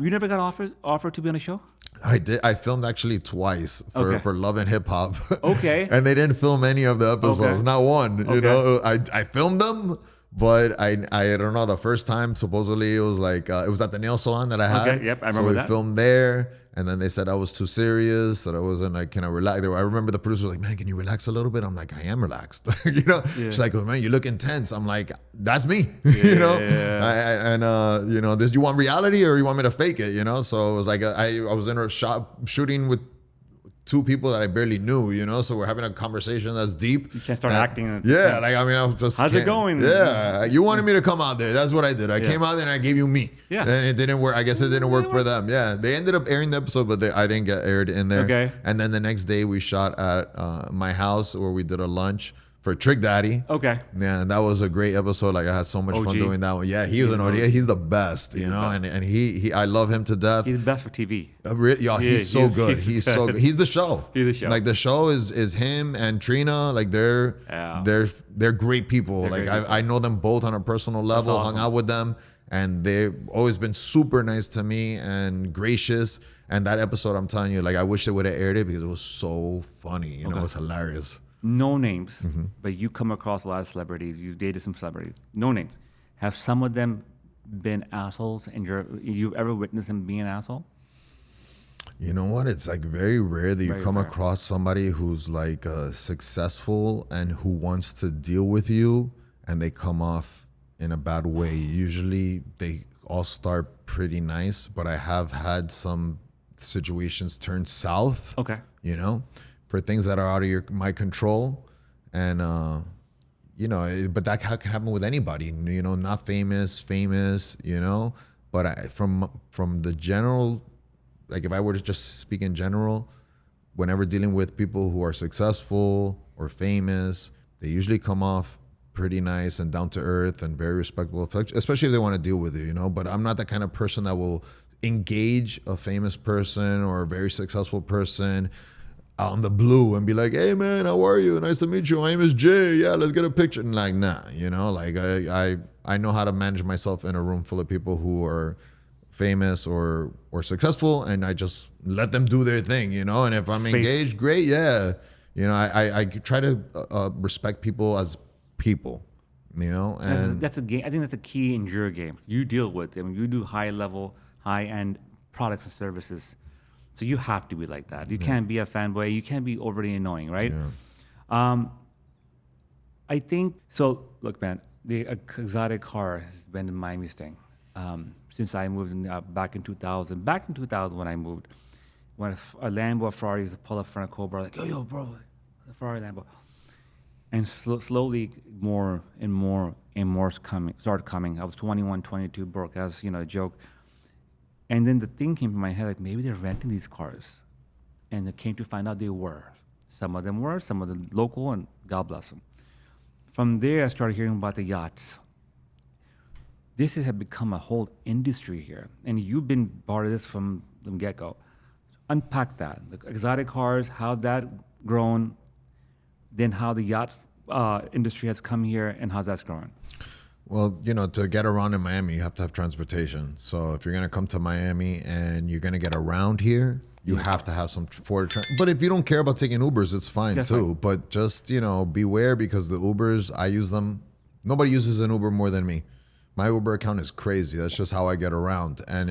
Speaker 1: You never got offered to be on a show?
Speaker 2: I did. I filmed actually twice for Love and Hip Hop.
Speaker 1: Okay.
Speaker 2: And they didn't film any of the episodes,
Speaker 1: Okay.
Speaker 2: not one. You
Speaker 1: Okay.
Speaker 2: know, I filmed them, but I don't know. The first time, supposedly it was like it was at the nail salon that I had.
Speaker 1: Okay, yep, I remember
Speaker 2: so we
Speaker 1: that.
Speaker 2: filmed there, and then they said I was too serious, that I wasn't like, can I relax? I remember the producer was like, man, can you relax a little bit? I'm like, I am relaxed. You know, she's like, well, man, you look intense. I'm like, that's me. You know, you know, this, you want reality or you want me to fake it? You know, so it was like I was in a shop shooting with two people that I barely knew, you know, so we're having a conversation that's deep.
Speaker 1: You can't start acting.
Speaker 2: Yeah, like I mean, I was just.
Speaker 1: How's it going?
Speaker 2: Yeah, you wanted me to come out there. That's what I did. I came out there and I gave you me.
Speaker 1: Yeah.
Speaker 2: And it didn't work. I guess it didn't work for them. Yeah, they ended up airing the episode, but I didn't get aired in there.
Speaker 1: Okay.
Speaker 2: And then the next day we shot at my house where we did a lunch for Trick Daddy.
Speaker 1: Okay.
Speaker 2: Yeah, and that was a great episode. Like I had so much fun
Speaker 1: OG.
Speaker 2: doing that one. Yeah, he was an OG. He's the best, you know, and he I love him to death.
Speaker 1: He's the best for TV.
Speaker 2: He's so good. He's so good. He's the show.
Speaker 1: He's the show.
Speaker 2: Like the show is him and Trina. Like they're great people.
Speaker 1: They're
Speaker 2: like
Speaker 1: great people.
Speaker 2: I know them both on a personal level.
Speaker 1: awesome.
Speaker 2: Hung out with them, and they've always been super nice to me and gracious. And that episode, I'm telling you, like I wish they would have aired it because it was so funny. You know, it was hilarious.
Speaker 1: No names,
Speaker 2: Mm-hmm.
Speaker 1: but you come across a lot of celebrities. You've dated some celebrities. No names. Have some of them been assholes, and you've ever witnessed them being an asshole?
Speaker 2: You know what? It's like very rare that you
Speaker 1: Very
Speaker 2: come
Speaker 1: rare.
Speaker 2: across somebody who's like successful and who wants to deal with you and they come off in a bad way. Usually they all start pretty nice, but I have had some situations turn south,
Speaker 1: Okay.
Speaker 2: you know, for things that are out of my control. And, but that can happen with anybody, you know, not famous, you know, but from the general, like if I were to just speak in general, whenever dealing with people who are successful or famous, they usually come off pretty nice and down to earth and very respectable, especially if they want to deal with you, you know. But I'm not that kind of person that will engage a famous person or a very successful person out in the blue and be like, "Hey man, how are you? Nice to meet you. My name is Jay. Yeah, let's get a picture." And like, nah, you know, like I know how to manage myself in a room full of people who are famous or successful, and I just let them do their thing, you know. And if I'm
Speaker 1: Space.
Speaker 2: engaged, great, yeah. You know, I try to respect people as people, you know. And
Speaker 1: That's a game. I think that's a key in your game. You deal with them. You do high level, high end products and services. So you have to be like that. You can't be a fanboy. You can't be overly annoying, right?
Speaker 2: Yeah.
Speaker 1: I think so. Look, man, the exotic car has been in Miami thing since I moved back in 2000. Back in 2000 when I moved, when a Lambo or Ferrari used to pull up in front of Cobra, like, yo, bro, the Ferrari Lambo. And slowly more and more started coming. I was 21, 22, broke as, you know, a joke. And then the thing came to my head, like maybe they're renting these cars. And it came to find out they were. Some of them were, some of them local, and God bless them. From there, I started hearing about the yachts. This has become a whole industry here. And you've been part of this from the get-go. Unpack that. The exotic cars, how that grown, then how the yacht industry has come here and how that's growing.
Speaker 2: Well, you know, to get around in Miami, you have to have transportation. So if you're going to come to Miami and you're going to get around here, you have to have some but if you don't care about taking Ubers, it's fine
Speaker 1: That's
Speaker 2: too.
Speaker 1: fine.
Speaker 2: But just, you know, beware, because the Ubers, I use them. Nobody uses an Uber more than me. My Uber account is crazy. That's just how I get around. And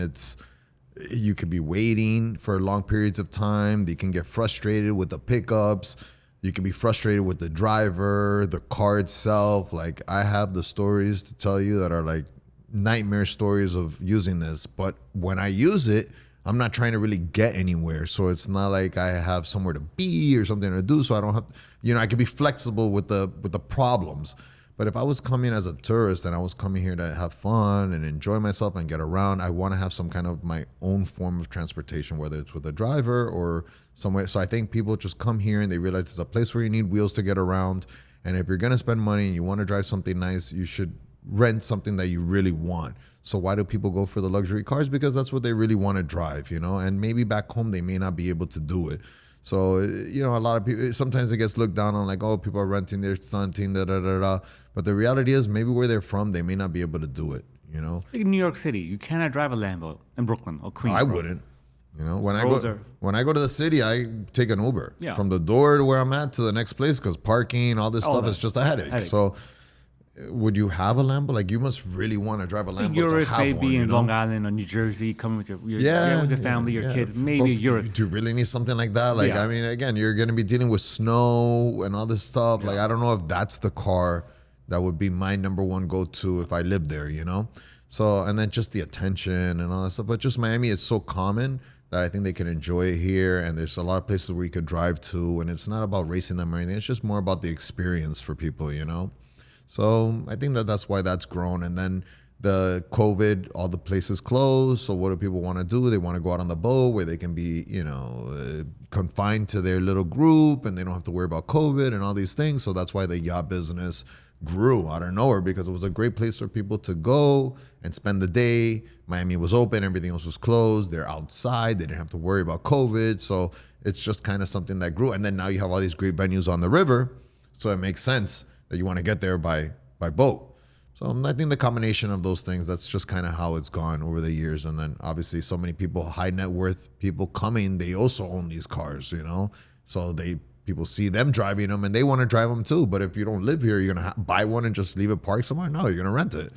Speaker 2: you could be waiting for long periods of time. You can get frustrated with the pickups. You can be frustrated with the driver, the car itself. Like, I have the stories to tell you that are like nightmare stories of using this. But when I use it, I'm not trying to really get anywhere. So it's not like I have somewhere to be or something to do. So I don't have, you know, I can be flexible with the problems. But if I was coming as a tourist and I was coming here to have fun and enjoy myself and get around, I want to have some kind of my own form of transportation, whether it's with a driver or somewhere. So I think people just come here and they realize it's a place where you need wheels to get around. And if you're going to spend money and you want to drive something nice, you should rent something that you really want. So why do people go for the luxury cars? Because that's what they really want to drive, you know, and maybe back home they may not be able to do it. So, you know, a lot of people, sometimes it gets looked down on, like, oh, people are renting, they're stunting, da. But the reality is, maybe where they're from, they may not be able to do it, you know?
Speaker 1: Like in New York City, you cannot drive a Lambo in Brooklyn or Queens.
Speaker 2: I
Speaker 1: bro.
Speaker 2: wouldn't. You know, when
Speaker 1: Roads
Speaker 2: I go to the city, I take an Uber from the door to where I'm at to the next place, because parking, all this stuff is just a headache. So would you have a Lambo? Like, you must really want to drive a Lambo
Speaker 1: Euros
Speaker 2: to have
Speaker 1: may
Speaker 2: one,
Speaker 1: be
Speaker 2: you
Speaker 1: in
Speaker 2: know?
Speaker 1: Long Island or New Jersey, coming with your family, your kids, maybe
Speaker 2: But
Speaker 1: Europe.
Speaker 2: do you really need something like that? Like,
Speaker 1: Yeah.
Speaker 2: I mean, again, you're going to be dealing with snow and all this stuff. Like, I don't know if that's the car that would be my number one go-to if I lived there, you know? So, and then just the attention and all that stuff. But just Miami is so common that I think they can enjoy it here. And there's a lot of places where you could drive to. And it's not about racing them or anything. It's just more about the experience for people, you know? So I think that's why that's grown. And then the COVID, all the places closed. So what do people want to do? They want to go out on the boat where they can be, you know, confined to their little group and they don't have to worry about COVID and all these things. So that's why the yacht business grew out of nowhere, because it was a great place for people to go and spend the day. Miami was open, everything else was closed. They're outside. They didn't have to worry about COVID. So it's just kind of something that grew. And then now you have all these great venues on the river. So it makes sense that you want to get there by boat. So I think the combination of those things, that's just kind of how it's gone over the years. And then obviously so many people, high net worth people coming, they also own these cars, you know? So people see them driving them and they want to drive them too. But if you don't live here, you're going to buy one and just leave it parked somewhere? No, you're going to rent it.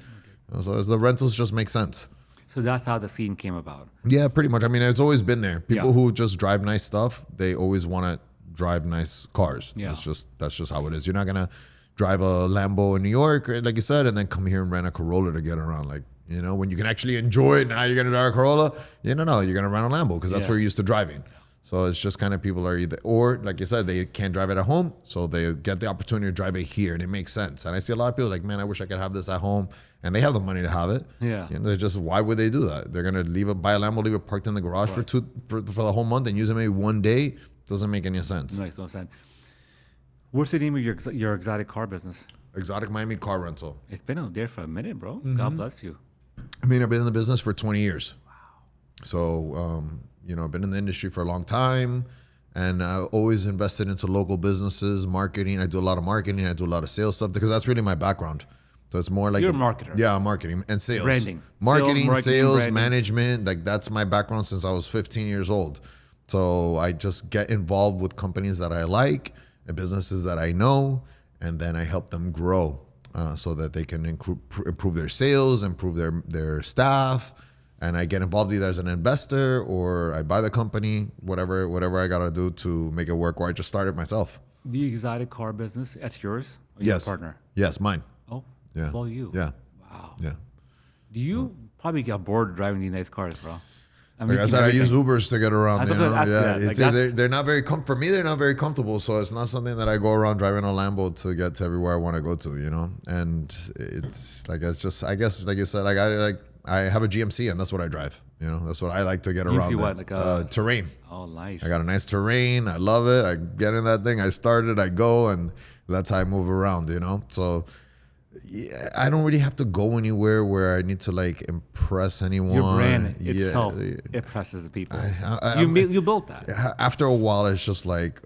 Speaker 2: Okay. So the rentals just make sense.
Speaker 1: So that's how the scene came about.
Speaker 2: Yeah, pretty much. I mean, it's always been there. People
Speaker 1: Yeah.
Speaker 2: who just drive nice stuff, they always want to drive nice cars.
Speaker 1: Yeah.
Speaker 2: That's just how it is. You're not gonna drive a Lambo in New York, like you said, and then come here and rent a Corolla to get around. Like, you know, when you can actually enjoy it, now you're gonna drive a Corolla. No, you're gonna rent a Lambo because that's
Speaker 1: Yeah.
Speaker 2: where you're used to driving. So it's just kind of people are either, or like you said, they can't drive it at home, so they get the opportunity to drive it here, and it makes sense. And I see a lot of people like, man, I wish I could have this at home, and they have the money to have it.
Speaker 1: Yeah.
Speaker 2: They're just, why would they do that? They're gonna buy a Lambo, leave it parked in the garage for the whole month, and use it maybe one day. Doesn't make any sense.
Speaker 1: Makes no sense. What's the name of your exotic car business?
Speaker 2: Exotic Miami car rental.
Speaker 1: It's been out there for a minute, bro.
Speaker 2: Mm-hmm.
Speaker 1: God bless you.
Speaker 2: I mean, I've been in the business for 20 years. Wow. So, I've been in the industry for a long time, and I always invested into local businesses, marketing. I do a lot of marketing. I do a lot of sales stuff because that's really my background. So it's more like
Speaker 1: You're a marketer.
Speaker 2: Yeah, marketing and sales.
Speaker 1: Branding.
Speaker 2: Marketing, sales,
Speaker 1: branding.
Speaker 2: management. Like that's my background since I was 15 years old. So I just get involved with companies that I like and businesses that I know, and then I help them grow so that they can improve their sales, improve their staff. And I get involved either as an investor or I buy the company, whatever I gotta do to make it work, or I just start it myself.
Speaker 1: The exotic car business, that's yours? Or your
Speaker 2: Yes.
Speaker 1: partner?
Speaker 2: Yes, mine.
Speaker 1: Oh,
Speaker 2: Yeah.
Speaker 1: it's all you.
Speaker 2: Yeah.
Speaker 1: Wow.
Speaker 2: Yeah.
Speaker 1: Do you probably get bored driving these nice cars, bro? I'm
Speaker 2: Like I
Speaker 1: missing
Speaker 2: said, I use
Speaker 1: everything.
Speaker 2: Ubers to get around.
Speaker 1: I was
Speaker 2: You
Speaker 1: gonna
Speaker 2: know?
Speaker 1: ask you
Speaker 2: Yeah,
Speaker 1: that. Like,
Speaker 2: it's,
Speaker 1: that's-
Speaker 2: they're not very for me. They're not very comfortable. So it's not something that I go around driving a Lambo to get to everywhere I want to go to. And it's like I guess like you said, I have a GMC and that's what I drive. That's what I like to get
Speaker 1: GMC
Speaker 2: around.
Speaker 1: what?
Speaker 2: in.
Speaker 1: Like a-
Speaker 2: terrain.
Speaker 1: Oh, nice.
Speaker 2: I got a nice terrain. I love it. I get in that thing. I start it. I go, and that's how I move around. So. Yeah, I don't really have to go anywhere where I need to like impress anyone.
Speaker 1: Your brand
Speaker 2: Yeah.
Speaker 1: itself impresses the people.
Speaker 2: I'm-
Speaker 1: you built that.
Speaker 2: After a while, it's just like,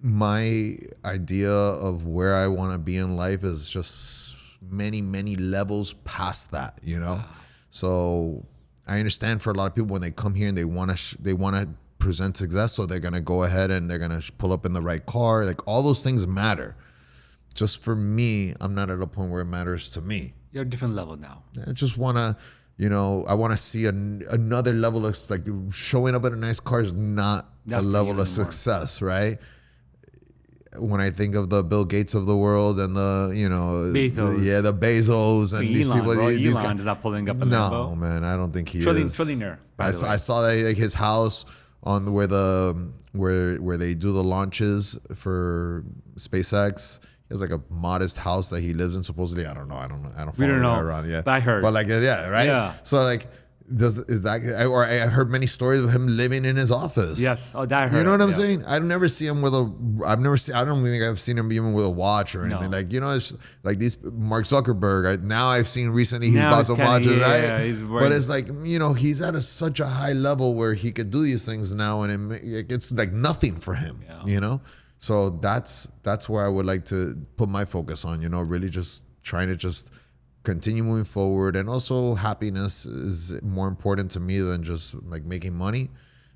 Speaker 2: my idea of where I want to be in life is just many, many levels past that, So I understand for a lot of people when they come here and they want to present success, so they're going to go ahead and they're going to pull up in the right car. Like all those things matter. Just for me, I'm not at a point where it matters to me.
Speaker 1: You're a different level now.
Speaker 2: I just want to, I want to see another level of like showing up in a nice car is not
Speaker 1: Not
Speaker 2: a
Speaker 1: for
Speaker 2: level
Speaker 1: you
Speaker 2: of
Speaker 1: anymore.
Speaker 2: success, right? When I think of the Bill Gates of the world and the,
Speaker 1: Bezos.
Speaker 2: the Bezos and these
Speaker 1: Elon,
Speaker 2: people,
Speaker 1: bro.
Speaker 2: these
Speaker 1: Elon
Speaker 2: guys.
Speaker 1: is not pulling up a
Speaker 2: No,
Speaker 1: Lambo.
Speaker 2: man, I don't think he is.
Speaker 1: Trillionaire, by the way.
Speaker 2: I saw that like his house on where they do the launches for SpaceX. He has like a modest house that he lives in. Supposedly, I don't know. I don't
Speaker 1: We don't
Speaker 2: follow the guy
Speaker 1: know,
Speaker 2: around. Yeah,
Speaker 1: but I heard.
Speaker 2: But like, yeah, right.
Speaker 1: Yeah.
Speaker 2: So like, or I heard many stories of him living in his office.
Speaker 1: Yes. Oh, that I heard.
Speaker 2: You know what I'm
Speaker 1: yeah.
Speaker 2: saying? I never see him with I don't think I've seen him even with a watch or anything.
Speaker 1: No.
Speaker 2: Like, it's like these Mark Zuckerberg. Now I've seen recently he's
Speaker 1: Now
Speaker 2: bought
Speaker 1: it's
Speaker 2: some
Speaker 1: kinda-
Speaker 2: watches,
Speaker 1: yeah,
Speaker 2: right?
Speaker 1: yeah, he's
Speaker 2: But
Speaker 1: wearing-
Speaker 2: it's like, he's at such a high level where he could do these things now, and it's like nothing for him,
Speaker 1: Yeah.
Speaker 2: So that's where I would like to put my focus on, really just trying to just continue moving forward. And also happiness is more important to me than just like making money.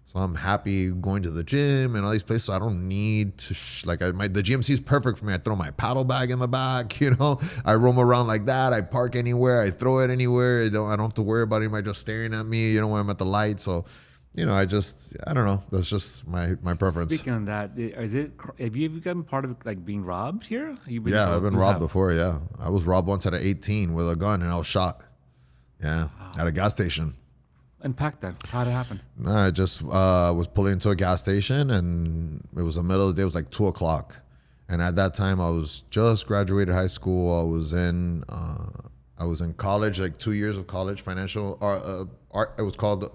Speaker 2: So I'm happy going to the gym and all these places. So I don't need to the GMC is perfect for me. I throw my paddle bag in the back, I roam around like that. I park anywhere. I throw it anywhere. I don't have to worry about anybody just staring at me, when I'm at the light. So, I don't know. That's just my preference.
Speaker 1: Speaking of that, have you ever gotten part of like being robbed here?
Speaker 2: Yeah, I've been robbed before. Yeah, I was robbed once at 18 with a gun, and I was shot. Yeah, at a gas station.
Speaker 1: Unpack that. How'd it happen?
Speaker 2: I just was pulling into a gas station, and it was the middle of the day. It was like 2:00, and at that time, I was just graduated high school. I was in college, like 2 years of college, financial art. It was called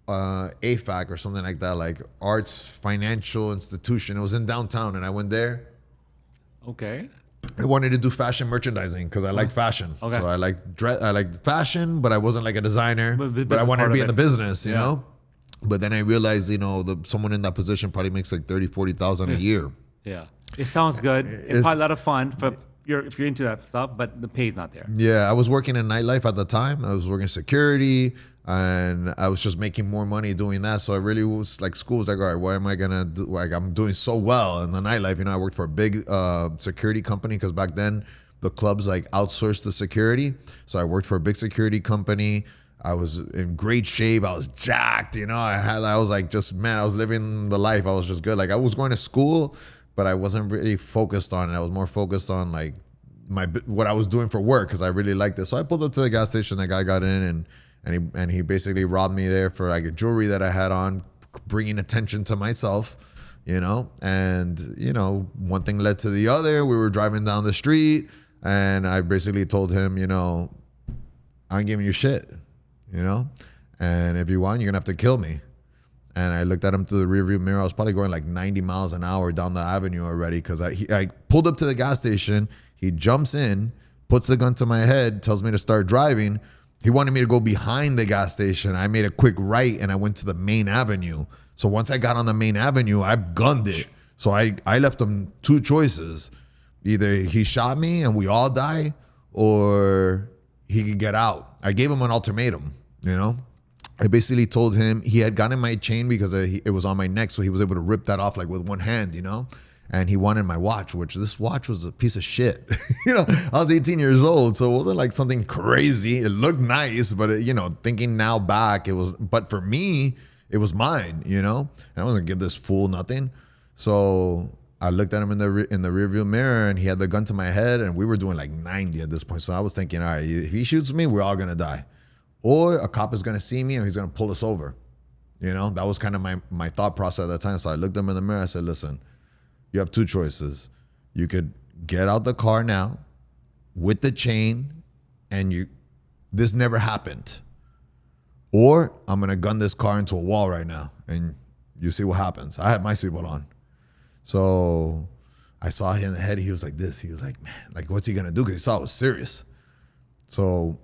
Speaker 2: AFAC or something like that, like Arts Financial Institution. It was in downtown, and I went there.
Speaker 1: Okay.
Speaker 2: I wanted to do fashion merchandising because I liked fashion.
Speaker 1: Okay.
Speaker 2: So I liked fashion, but I wasn't like a designer.
Speaker 1: But the
Speaker 2: But I
Speaker 1: business
Speaker 2: wanted
Speaker 1: part
Speaker 2: to be
Speaker 1: of
Speaker 2: in the
Speaker 1: it.
Speaker 2: business, you
Speaker 1: Yeah.
Speaker 2: know? But then I realized, someone in that position probably makes like 30, 40,000 a year.
Speaker 1: Yeah. It sounds good. It's probably a lot of fun if you're into that stuff, but the pay's not there.
Speaker 2: Yeah, I was working in nightlife at the time. I was working security, and I was just making more money doing that. So I really was like, school was like, all right, what am I gonna do? Like, I'm doing so well in the nightlife. I worked for a big security company because back then the clubs like outsourced the security. So I worked for a big security company. I was in great shape. I was jacked, you know. I was like, just, man, I was living the life. I was just good. Like I was going to school, but I wasn't really focused on it. I was more focused on like what I was doing for work because I really liked it. So I pulled up to the gas station. The guy got in and he basically robbed me there for like a jewelry that I had on, bringing attention to myself, you know. And you know, one thing led to the other. We were driving down the street, and I basically told him, you know, I ain't giving you shit. You know, and if you want, you're gonna have to kill me. And I looked at him through the rearview mirror. I was probably going like 90 miles an hour down the avenue already because I pulled up to the gas station. He jumps in, puts the gun to my head, tells me to start driving. He wanted me to go behind the gas station. I made a quick right and I went to the main avenue. So once I got on the main avenue, I gunned it. So I left him two choices. Either he shot me and we all die, or he could get out. I gave him an ultimatum, you know? I basically told him he had gotten my chain because it was on my neck, so he was able to rip that off like with one hand, you know? And he wanted my watch, which this watch was a piece of shit. You know, I was 18 years old, so it wasn't like something crazy. It looked nice, but you know, thinking now back, but for me, it was mine, you know? And I wasn't gonna give this fool nothing. So I looked at him in the rearview mirror, and he had the gun to my head, and we were doing like 90 at this point. So I was thinking, all right, if he shoots me, we're all gonna die, or a cop is gonna see me and he's gonna pull us over. You know, that was kind of my thought process at that time. So I looked him in the mirror. I said, listen, you have two choices. You could get out the car now with the chain, and this never happened, or I'm gonna gun this car into a wall right now, and you see what happens. I had my seatbelt on. So I saw him in the head. He was like this. He was like, man, like, what's he gonna do? Because he saw it was serious. So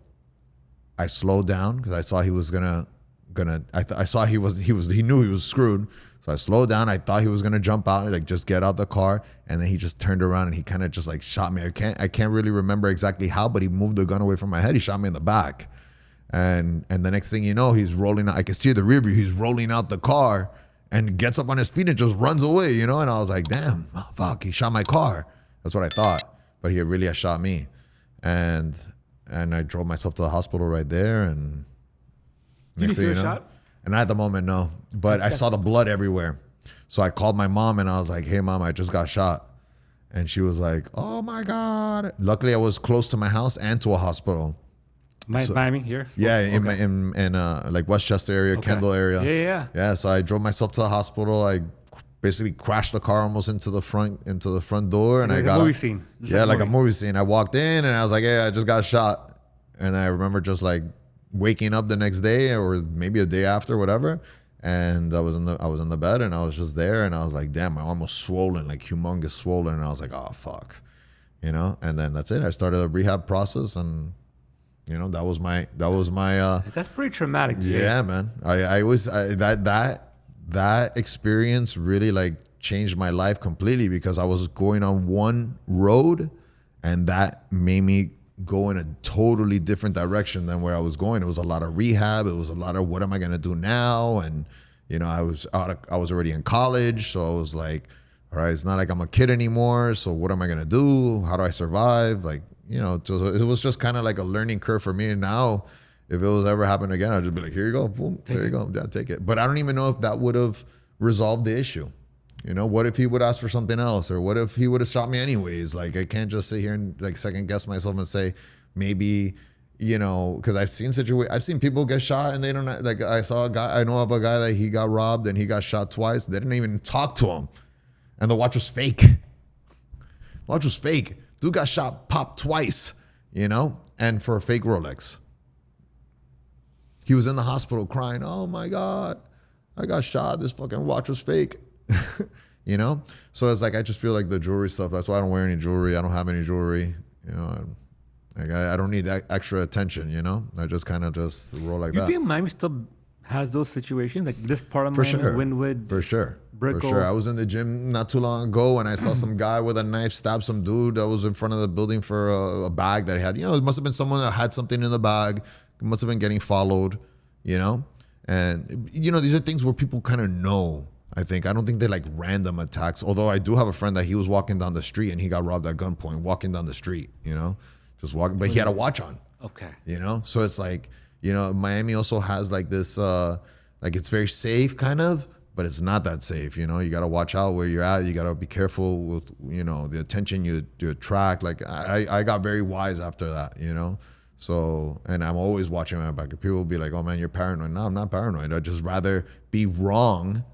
Speaker 2: I slowed down because I saw he was I saw he knew he was screwed. So I slowed down. I thought he was gonna jump out and like just get out the car. And then he just turned around and he kind of just like shot me. I can't really remember exactly how, but he moved the gun away from my head. He shot me in the back. And the next thing you know, he's rolling out. I can see the rear view. He's rolling out the car and gets up on his feet and just runs away, you know? And I was like, damn, fuck, he shot my car. That's what I thought. But he really had shot me. And I drove myself to the hospital right there. And
Speaker 1: Did you see a shot?
Speaker 2: And at the moment, no. But I saw the blood everywhere. So I called my mom and I was like, hey, mom, I just got shot. And she was like, oh, my God. Luckily, I was close to my house and to a hospital.
Speaker 1: Miami here?
Speaker 2: Yeah, in like Westchester area, Kendall area. Yeah, so I drove myself to the hospital. I basically crashed the car almost into the front door, and I got
Speaker 1: a movie scene.
Speaker 2: Like a movie scene. I walked in and I was like, "Hey, I just got shot." And I remember just like waking up the next day or maybe a day after, whatever. And I was in the bed and I was just there and I was like, "Damn, my arm was swollen, like humongous swollen." And I was like, "Oh fuck," you know. And then that's it. I started a rehab process and. You know, that was my
Speaker 1: that's pretty traumatic.
Speaker 2: Yeah, man. I always that experience really like changed my life completely because I was going on one road and that made me go in a totally different direction than where I was going. It was a lot of rehab. It was a lot of what am I gonna do now? And you know, I was already in college, so I was like, all right, it's not like I'm a kid anymore. So what am I gonna do? How do I survive? Like. You know, it was just kind of like a learning curve for me. And now, if it was ever happen again, I'd just be like, here you go, boom, there you go, yeah, take it. But I don't even know if that would have resolved the issue. You know, what if he would ask for something else, or what if he would have shot me anyways? Like, I can't just sit here and like second guess myself and say maybe, you know, because I've seen people get shot and they don't like. I know of a guy that he got robbed and he got shot twice. They didn't even talk to him, and the watch was fake. Watch was fake. Dude got shot, popped twice, you know, and for a fake Rolex. He was in the hospital crying, oh my God, I got shot. This fucking watch was fake, you know? So it's like, I just feel like the jewelry stuff, that's why I don't wear any jewelry. I don't have any jewelry, you know. I don't need that extra attention, you know? I just kind of just roll like that.
Speaker 1: You think Miami still has those situations? Like this part of Miami, Wynwood?
Speaker 2: For sure.
Speaker 1: Brickell.
Speaker 2: For sure. I was in the gym not too long ago and I saw some guy with a knife stab some dude that was in front of the building for a bag that he had. You know, it must have been someone that had something in the bag. It must have been getting followed, you know? And, you know, these are things where people kind of know. I don't think they're like random attacks. Although I do have a friend that he was walking down the street and he got robbed at gunpoint, walking down the street, just walking, but he had a watch on.
Speaker 1: Okay.
Speaker 2: So it's like, Miami also has like this, like it's very safe kind of, but it's not that safe. You got to watch out where you're at. You got to be careful with, the attention you attract. Like I got very wise after that, So, and I'm always watching my back. People will be like, oh man, you're paranoid. No, I'm not paranoid. I'd just rather be wrong,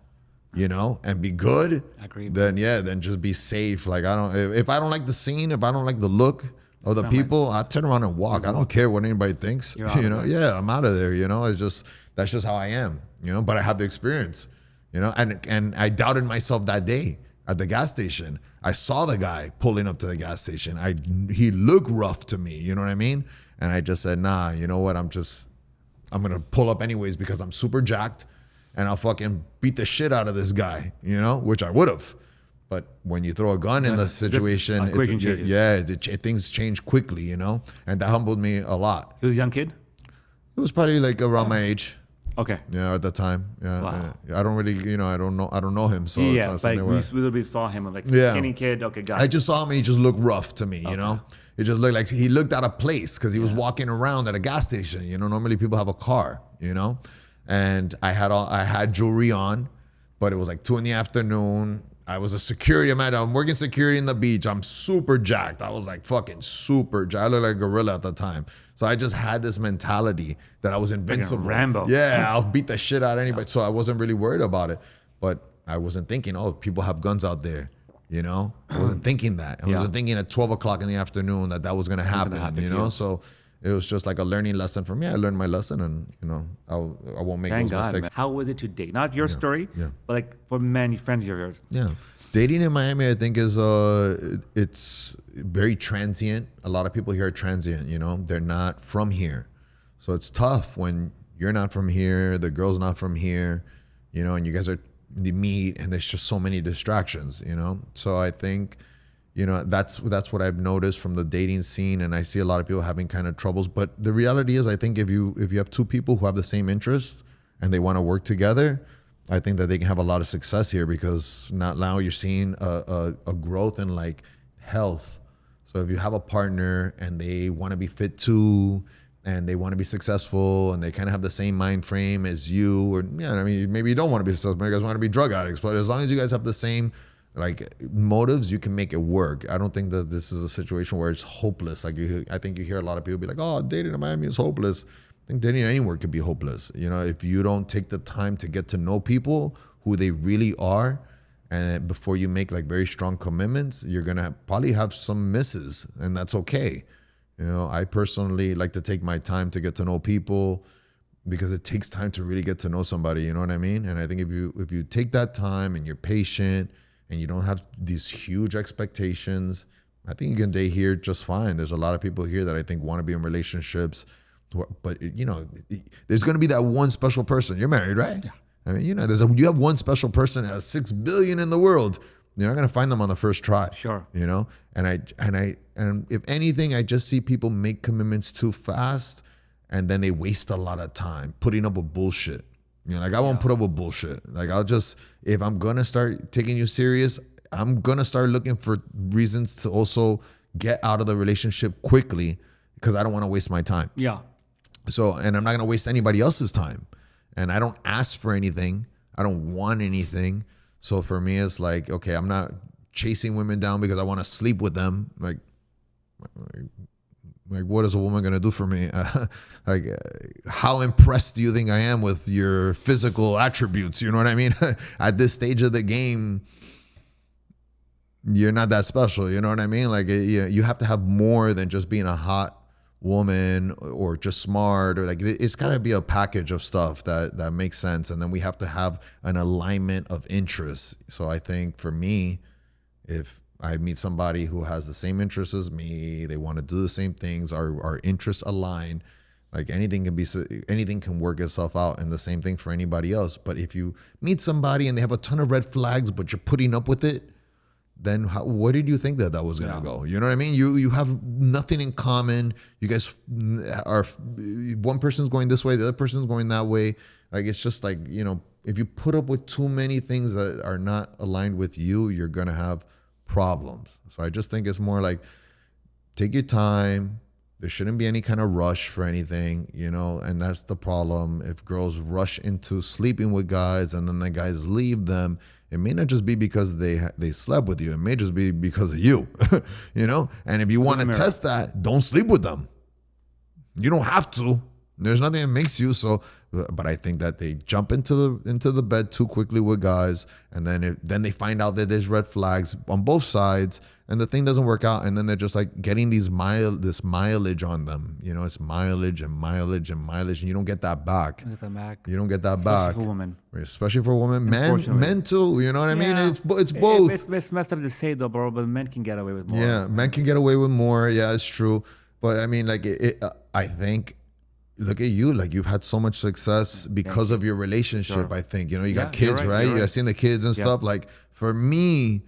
Speaker 2: and be good.
Speaker 1: I agree.
Speaker 2: Then just be safe. Like if I don't like the scene, if I don't like the look of the people, I turn around and walk. I don't care what anybody thinks. Yeah, I'm out of there. That's just how I am. But I have the experience. And I doubted myself that day at the gas station. I saw the guy pulling up to the gas station. He looked rough to me. You know what I mean? And I just said, nah. You know what? I'm gonna pull up anyways because I'm super jacked, and I'll fucking beat the shit out of this guy. Which I would have. But when you throw a gun in the situation, things change quickly, and that humbled me a lot.
Speaker 1: He was a young kid?
Speaker 2: It was probably like around my age.
Speaker 1: Okay.
Speaker 2: Yeah, at the time. Yeah.
Speaker 1: Wow.
Speaker 2: I don't really, I don't know him. So
Speaker 1: yeah,
Speaker 2: it's not something where,
Speaker 1: we literally saw him like skinny kid. Okay, got it.
Speaker 2: I just saw him and he just looked rough to me, It just looked like he looked out of place because he was walking around at a gas station. Normally people have a car, and I had jewelry on, but it was like 2 PM. I was a security man. I'm working security in the beach. I'm super jacked. I was like fucking super jacked. I looked like a gorilla at the time. So I just had this mentality that I was invincible.
Speaker 1: Rambo.
Speaker 2: Yeah, I'll beat the shit out of anybody. So I wasn't really worried about it. But I wasn't thinking, oh, people have guns out there. I wasn't thinking that. I wasn't thinking at 12 o'clock in the afternoon that was going to happen, So it was just like a learning lesson for me. I learned my lesson, and I won't make those mistakes.
Speaker 1: Man. How was it to date? Not your story, but like for many friends of yours.
Speaker 2: Yeah, dating in Miami, I think is it's very transient. A lot of people here are transient. They're not from here, so it's tough when you're not from here. The girl's not from here, and you guys are meet, and there's just so many distractions. So I think. That's what I've noticed from the dating scene, and I see a lot of people having kind of troubles. But the reality is, I think if you have two people who have the same interests and they want to work together, I think that they can have a lot of success here because now you're seeing a growth in like health. So if you have a partner and they want to be fit too, and they want to be successful, and they kind of have the same mind frame as you, or maybe you don't want to be successful, maybe you guys want to be drug addicts, but as long as you guys have the same motives, you can make it work. I don't think that this is a situation where it's hopeless. I think you hear a lot of people be like, oh, dating in Miami is hopeless. I think dating anywhere could be hopeless. If you don't take the time to get to know people, who they really are, and before you make like very strong commitments, you're going to probably have some misses, and that's okay. I personally like to take my time to get to know people because it takes time to really get to know somebody, you know what I mean? And I think if you take that time and you're patient, and you don't have these huge expectations, I think you can date here just fine. There's a lot of people here that I think want to be in relationships, but there's going to be that one special person. You're married, right? Yeah. I mean, you have one special person out of 6 billion in the world. You're not going to find them on the first try.
Speaker 1: Sure.
Speaker 2: And if anything, I just see people make commitments too fast, and then they waste a lot of time putting up with bullshit. I won't put up with bullshit. If I'm going to start taking you serious, I'm going to start looking for reasons to also get out of the relationship quickly because I don't want to waste my time.
Speaker 1: Yeah.
Speaker 2: So, and I'm not going to waste anybody else's time. And I don't ask for anything. I don't want anything. So for me, it's like, okay, I'm not chasing women down because I want to sleep with them. Like, what is a woman going to do for me? How impressed do you think I am with your physical attributes? You know what I mean? At this stage of the game, you're not that special. You know what I mean? You have to have more than just being a hot woman or just smart, or it's got to be a package of stuff that makes sense. And then we have to have an alignment of interests. So I think for me, if I meet somebody who has the same interests as me, they want to do the same things, our interests align, anything can work itself out, and the same thing for anybody else. But if you meet somebody and they have a ton of red flags, but you're putting up with it, then what did you think that was going to go? You know what I mean? You have nothing in common. You guys one person's going this way, the other person's going that way. It's just if you put up with too many things that are not aligned with you, you're gonna have problems. So I just think it's more like take your time. There shouldn't be any kind of rush for anything, you know, and that's the problem. If girls rush into sleeping with guys and then the guys leave them, it may not just be because they slept with you. It may just be because of you, you know. And if you want to test that, don't sleep with them. You don't have to. There's nothing that makes you so. But I think that they jump into the bed too quickly with guys, and then they find out that there's red flags on both sides, and the thing doesn't work out, and then they're just like getting this mileage on them. You know, it's mileage and mileage and mileage, and you don't get that back. You don't get that back. Especially for women, men too. You know what I mean? It's both.
Speaker 1: It's messed up to say though, bro, but men can get away with more.
Speaker 2: Yeah, men can get away with more. Yeah, it's true. But I mean, like I think. Look at you, like you've had so much success because of your relationship. Sure. I think, you know, you got kids, right? You guys seen the kids and stuff. Like for me,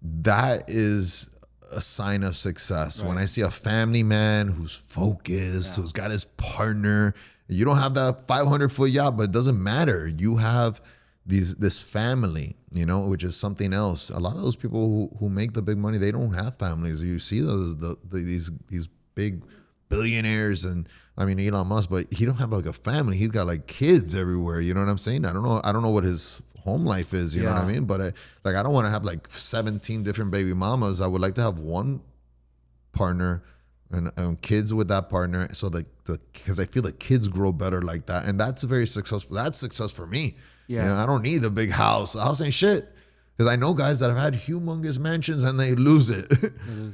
Speaker 2: that is a sign of success. When I see a family man who's focused, who's got his partner, you don't have that 500-foot yacht, but it doesn't matter. You have this family, you know, which is something else. A lot of those people who make the big money, they don't have families. You see these big billionaires, and I mean Elon Musk, but he don't have like a family. He's got like kids everywhere. You know what I'm saying? I don't know what his home life is. You know what I mean? But I don't want to have like 17 different baby mamas. I would like to have one partner and kids with that partner, so that because I feel like kids grow better like that, and that's very successful. That's success for me. Yeah, you know, I don't need a big house. A house ain't shit. Because I know guys that have had humongous mansions and they lose it.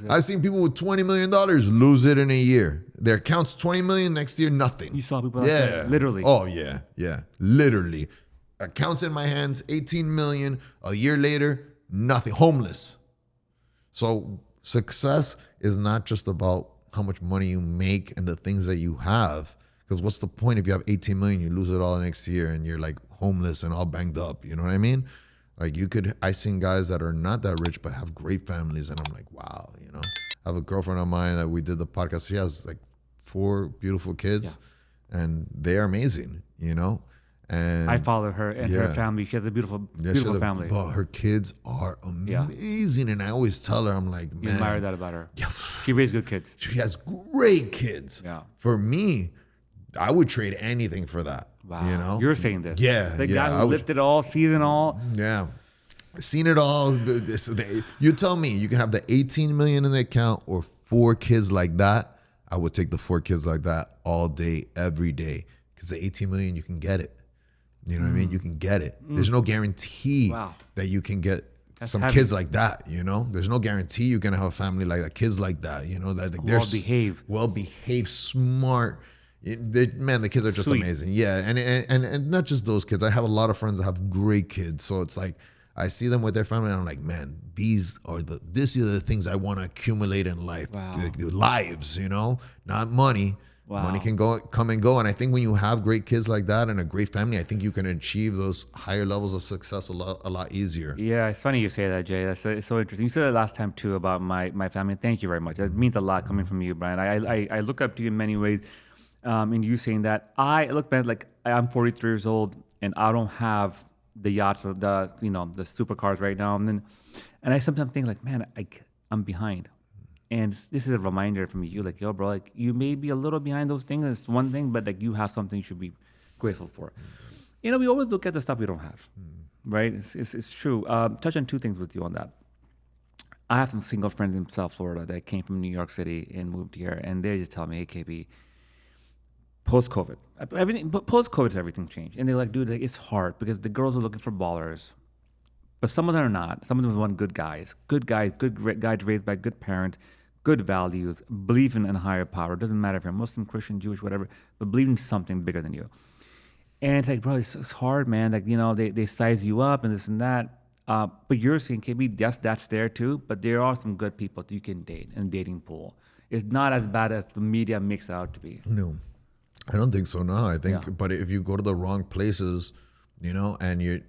Speaker 2: I've seen people with $20 million lose it in a year. Their account's $20 million, next year, nothing.
Speaker 1: You saw people like that, literally.
Speaker 2: Oh, yeah. Literally. Accounts in my hands, 18 million. A year later, nothing. Homeless. So success is not just about how much money you make and the things that you have. Because what's the point if you have 18 million, you lose it all next year and you're like homeless and all banged up. You know what I mean? Like I seen guys that are not that rich but have great families, and I'm like, wow, you know. I have a girlfriend of mine that we did the podcast. She has like 4 beautiful kids, and they are amazing, you know. And
Speaker 1: I follow her and her family. She has a beautiful family.
Speaker 2: But her kids are amazing, and I always tell her, I'm like, man,
Speaker 1: you admire that about her. Yeah, she raised good kids.
Speaker 2: She has great kids. Yeah. For me, I would trade anything for that.
Speaker 1: Wow.
Speaker 2: You know?
Speaker 1: You're saying this.
Speaker 2: Yeah.
Speaker 1: The guy who lived it all, seen it all.
Speaker 2: Yeah. Seen it all. You tell me, you can have the 18 million in the account or 4 kids like that. I would take the 4 kids like that all day, every day. Because the 18 million, you can get it. You know what I mean? You can get it. There's no guarantee that you can get some kids like that, you know? There's no guarantee you're going to have a family like that, kids like that, you know? That they're well-behaved, smart. The kids are just amazing. Yeah, and not just those kids. I have a lot of friends that have great kids. So it's like I see them with their family, and I'm like, man, these are the things I want to accumulate in life. Wow. Lives, you know, not money. Wow. Money can come and go. And I think when you have great kids like that and a great family, I think you can achieve those higher levels of success a lot easier.
Speaker 1: Yeah, it's funny you say that, Jay. It's so interesting. You said that last time too about my family. Thank you very much. That means a lot coming from you, Brian. I look up to you in many ways. And you saying that, I look back, like I'm 43 years old and I don't have the yachts or the supercars right now. And I sometimes think like, man, I'm behind. And this is a reminder from you, like, yo, bro, like you may be a little behind those things. It's one thing, but like you have something you should be grateful for. You know, we always look at the stuff we don't have, right? It's true. Touch on 2 things with you on that. I have some single friends in South Florida that came from New York City and moved here, and they just tell me, hey, KB, post-COVID, everything changed. And they're like, dude, like, it's hard because the girls are looking for ballers, but some of them are not. Some of them want good guys, good guys raised by good parents, good values, believe in a higher power. It doesn't matter if you're Muslim, Christian, Jewish, whatever, but believe in something bigger than you. And it's like, bro, it's hard, man. Like, you know, they size you up and this and that. But you're saying, KB, yes, that's there too, but there are some good people that you can date in the dating pool. It's not as bad as the media makes it out to be.
Speaker 2: No. I don't think so. No, I think, but if you go to the wrong places, you know, and you're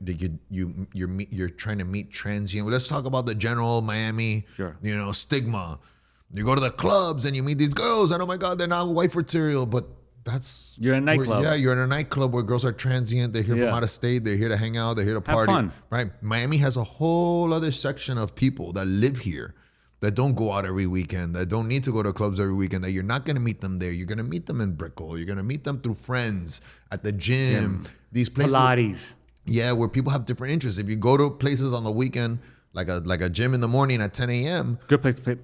Speaker 2: trying to meet transient. Well, let's talk about the general Miami, you know, stigma. You go to the clubs and you meet these girls, and oh my God, they're not wife material, but that's
Speaker 1: You're in a nightclub.
Speaker 2: Yeah, you're in a nightclub where girls are transient. They're here
Speaker 1: Yeah.
Speaker 2: from out of state. They're here to hang out. They're here to party.
Speaker 1: fun.
Speaker 2: Right? Miami has a whole other section of people that live here that don't go out every weekend, that don't need to go to clubs every weekend, that you're not going to meet them there. You're going to meet them in Brickell. You're going to meet them through friends at the gym. These places.
Speaker 1: Pilates.
Speaker 2: Yeah, where people have different interests. If you go to places on the weekend, like a gym in the morning at 10 a.m.
Speaker 1: Good place to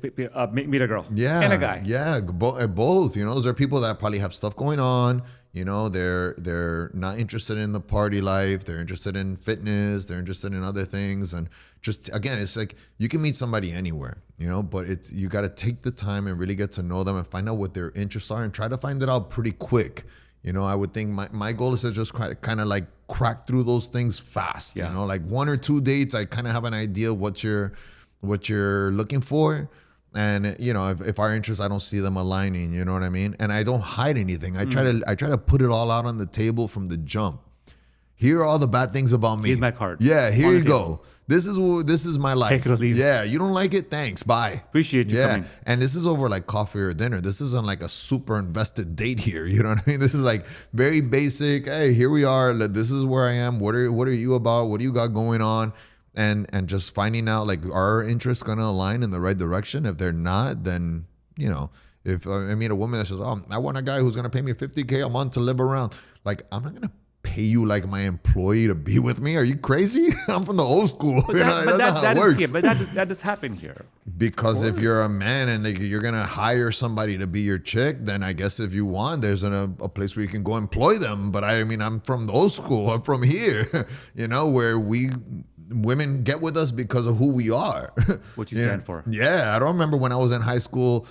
Speaker 1: meet a girl.
Speaker 2: Yeah,
Speaker 1: And a guy.
Speaker 2: Yeah, both. You know, those are people that probably have stuff going on. You know, they're not interested in the party life. They're interested in fitness. They're interested in other things. And just again, it's like you can meet somebody anywhere. You know, but you got to take the time and really get to know them and find out what their interests are and try to find it out pretty quick. You know, I would think my goal is to just kind of like crack through those things fast.
Speaker 1: Yeah.
Speaker 2: You know, like 1 or 2 dates, I kind of have an idea what you're looking for. And you know, if our interests, I don't see them aligning, you know what I mean? And I don't hide anything. I try to put it all out on the table from the jump. Here are all the bad things about me.
Speaker 1: Here's my card.
Speaker 2: Yeah, here
Speaker 1: On the
Speaker 2: you go.
Speaker 1: table.
Speaker 2: This is my life.
Speaker 1: Take it or leave it.
Speaker 2: Yeah, you don't like it? Thanks. Bye.
Speaker 1: Appreciate you coming.
Speaker 2: And this is over like coffee or dinner. This isn't like a super invested date here. You know what I mean? This is like very basic. Hey, here we are. This is where I am. What are you about? What do you got going on? And just finding out like are our interests gonna align in the right direction? If they're not, then you know. If I meet a woman that says, "Oh, I want a guy who's gonna pay me $50K a month to live around," like I'm not gonna pay you like my employee to be with me. Are you crazy? I'm from the old school.
Speaker 1: But
Speaker 2: You know, that's not how it works.
Speaker 1: But that does happen here.
Speaker 2: Because if you're a man and like, you're gonna hire somebody to be your chick, then I guess if you want, there's a place where you can go employ them. But I mean, I'm from the old school. I'm from here, you know, where women get with us because of who we are.
Speaker 1: What you stand for.
Speaker 2: Yeah, I don't remember when I was in high school,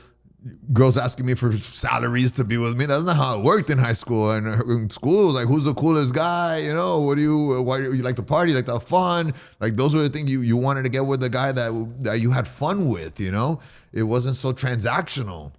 Speaker 2: girls asking me for salaries to be with me. That's not how it worked in high school. And in school, it was like, who's the coolest guy? You know, why do you like to party? You like to have fun? Like those were the things you wanted to get with the guy that you had fun with, you know? It wasn't so transactional.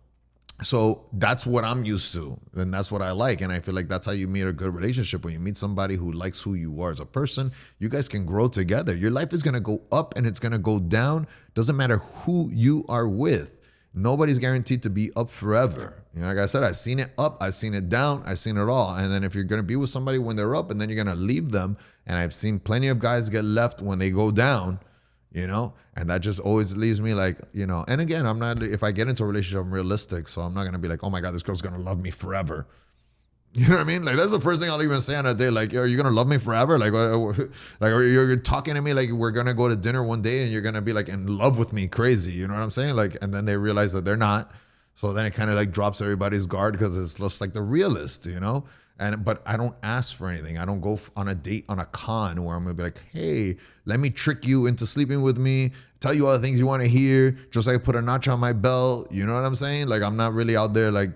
Speaker 2: So that's what I'm used to, and that's what I like. And I feel like that's how you meet a good relationship. When you meet somebody who likes who you are as a person, you guys can grow together. Your life is going to go up and it's going to go down. Doesn't matter who you are with. Nobody's guaranteed to be up forever. You know, like I said, I've seen it up, I've seen it down, I've seen it all. And then if you're going to be with somebody when they're up and then you're going to leave them, and I've seen plenty of guys get left when they go down, you know, and that just always leaves me like, you know, and again, if I get into a relationship, I'm realistic. So I'm not going to be like, oh my God, this girl's going to love me forever. You know what I mean? Like, that's the first thing I'll even say on a date. Like, are you going to love me forever? Like, are you talking to me like we're going to go to dinner one day and you're going to be like in love with me crazy? You know what I'm saying? Like, and then they realize that they're not. So then it kind of like drops everybody's guard because it's just like the realist, you know? But I don't ask for anything. I don't go on a date on a con where I'm gonna be like, hey, let me trick you into sleeping with me, tell you all the things you want to hear, just like put a notch on my belt. You know what I'm saying? Like, I'm not really out there like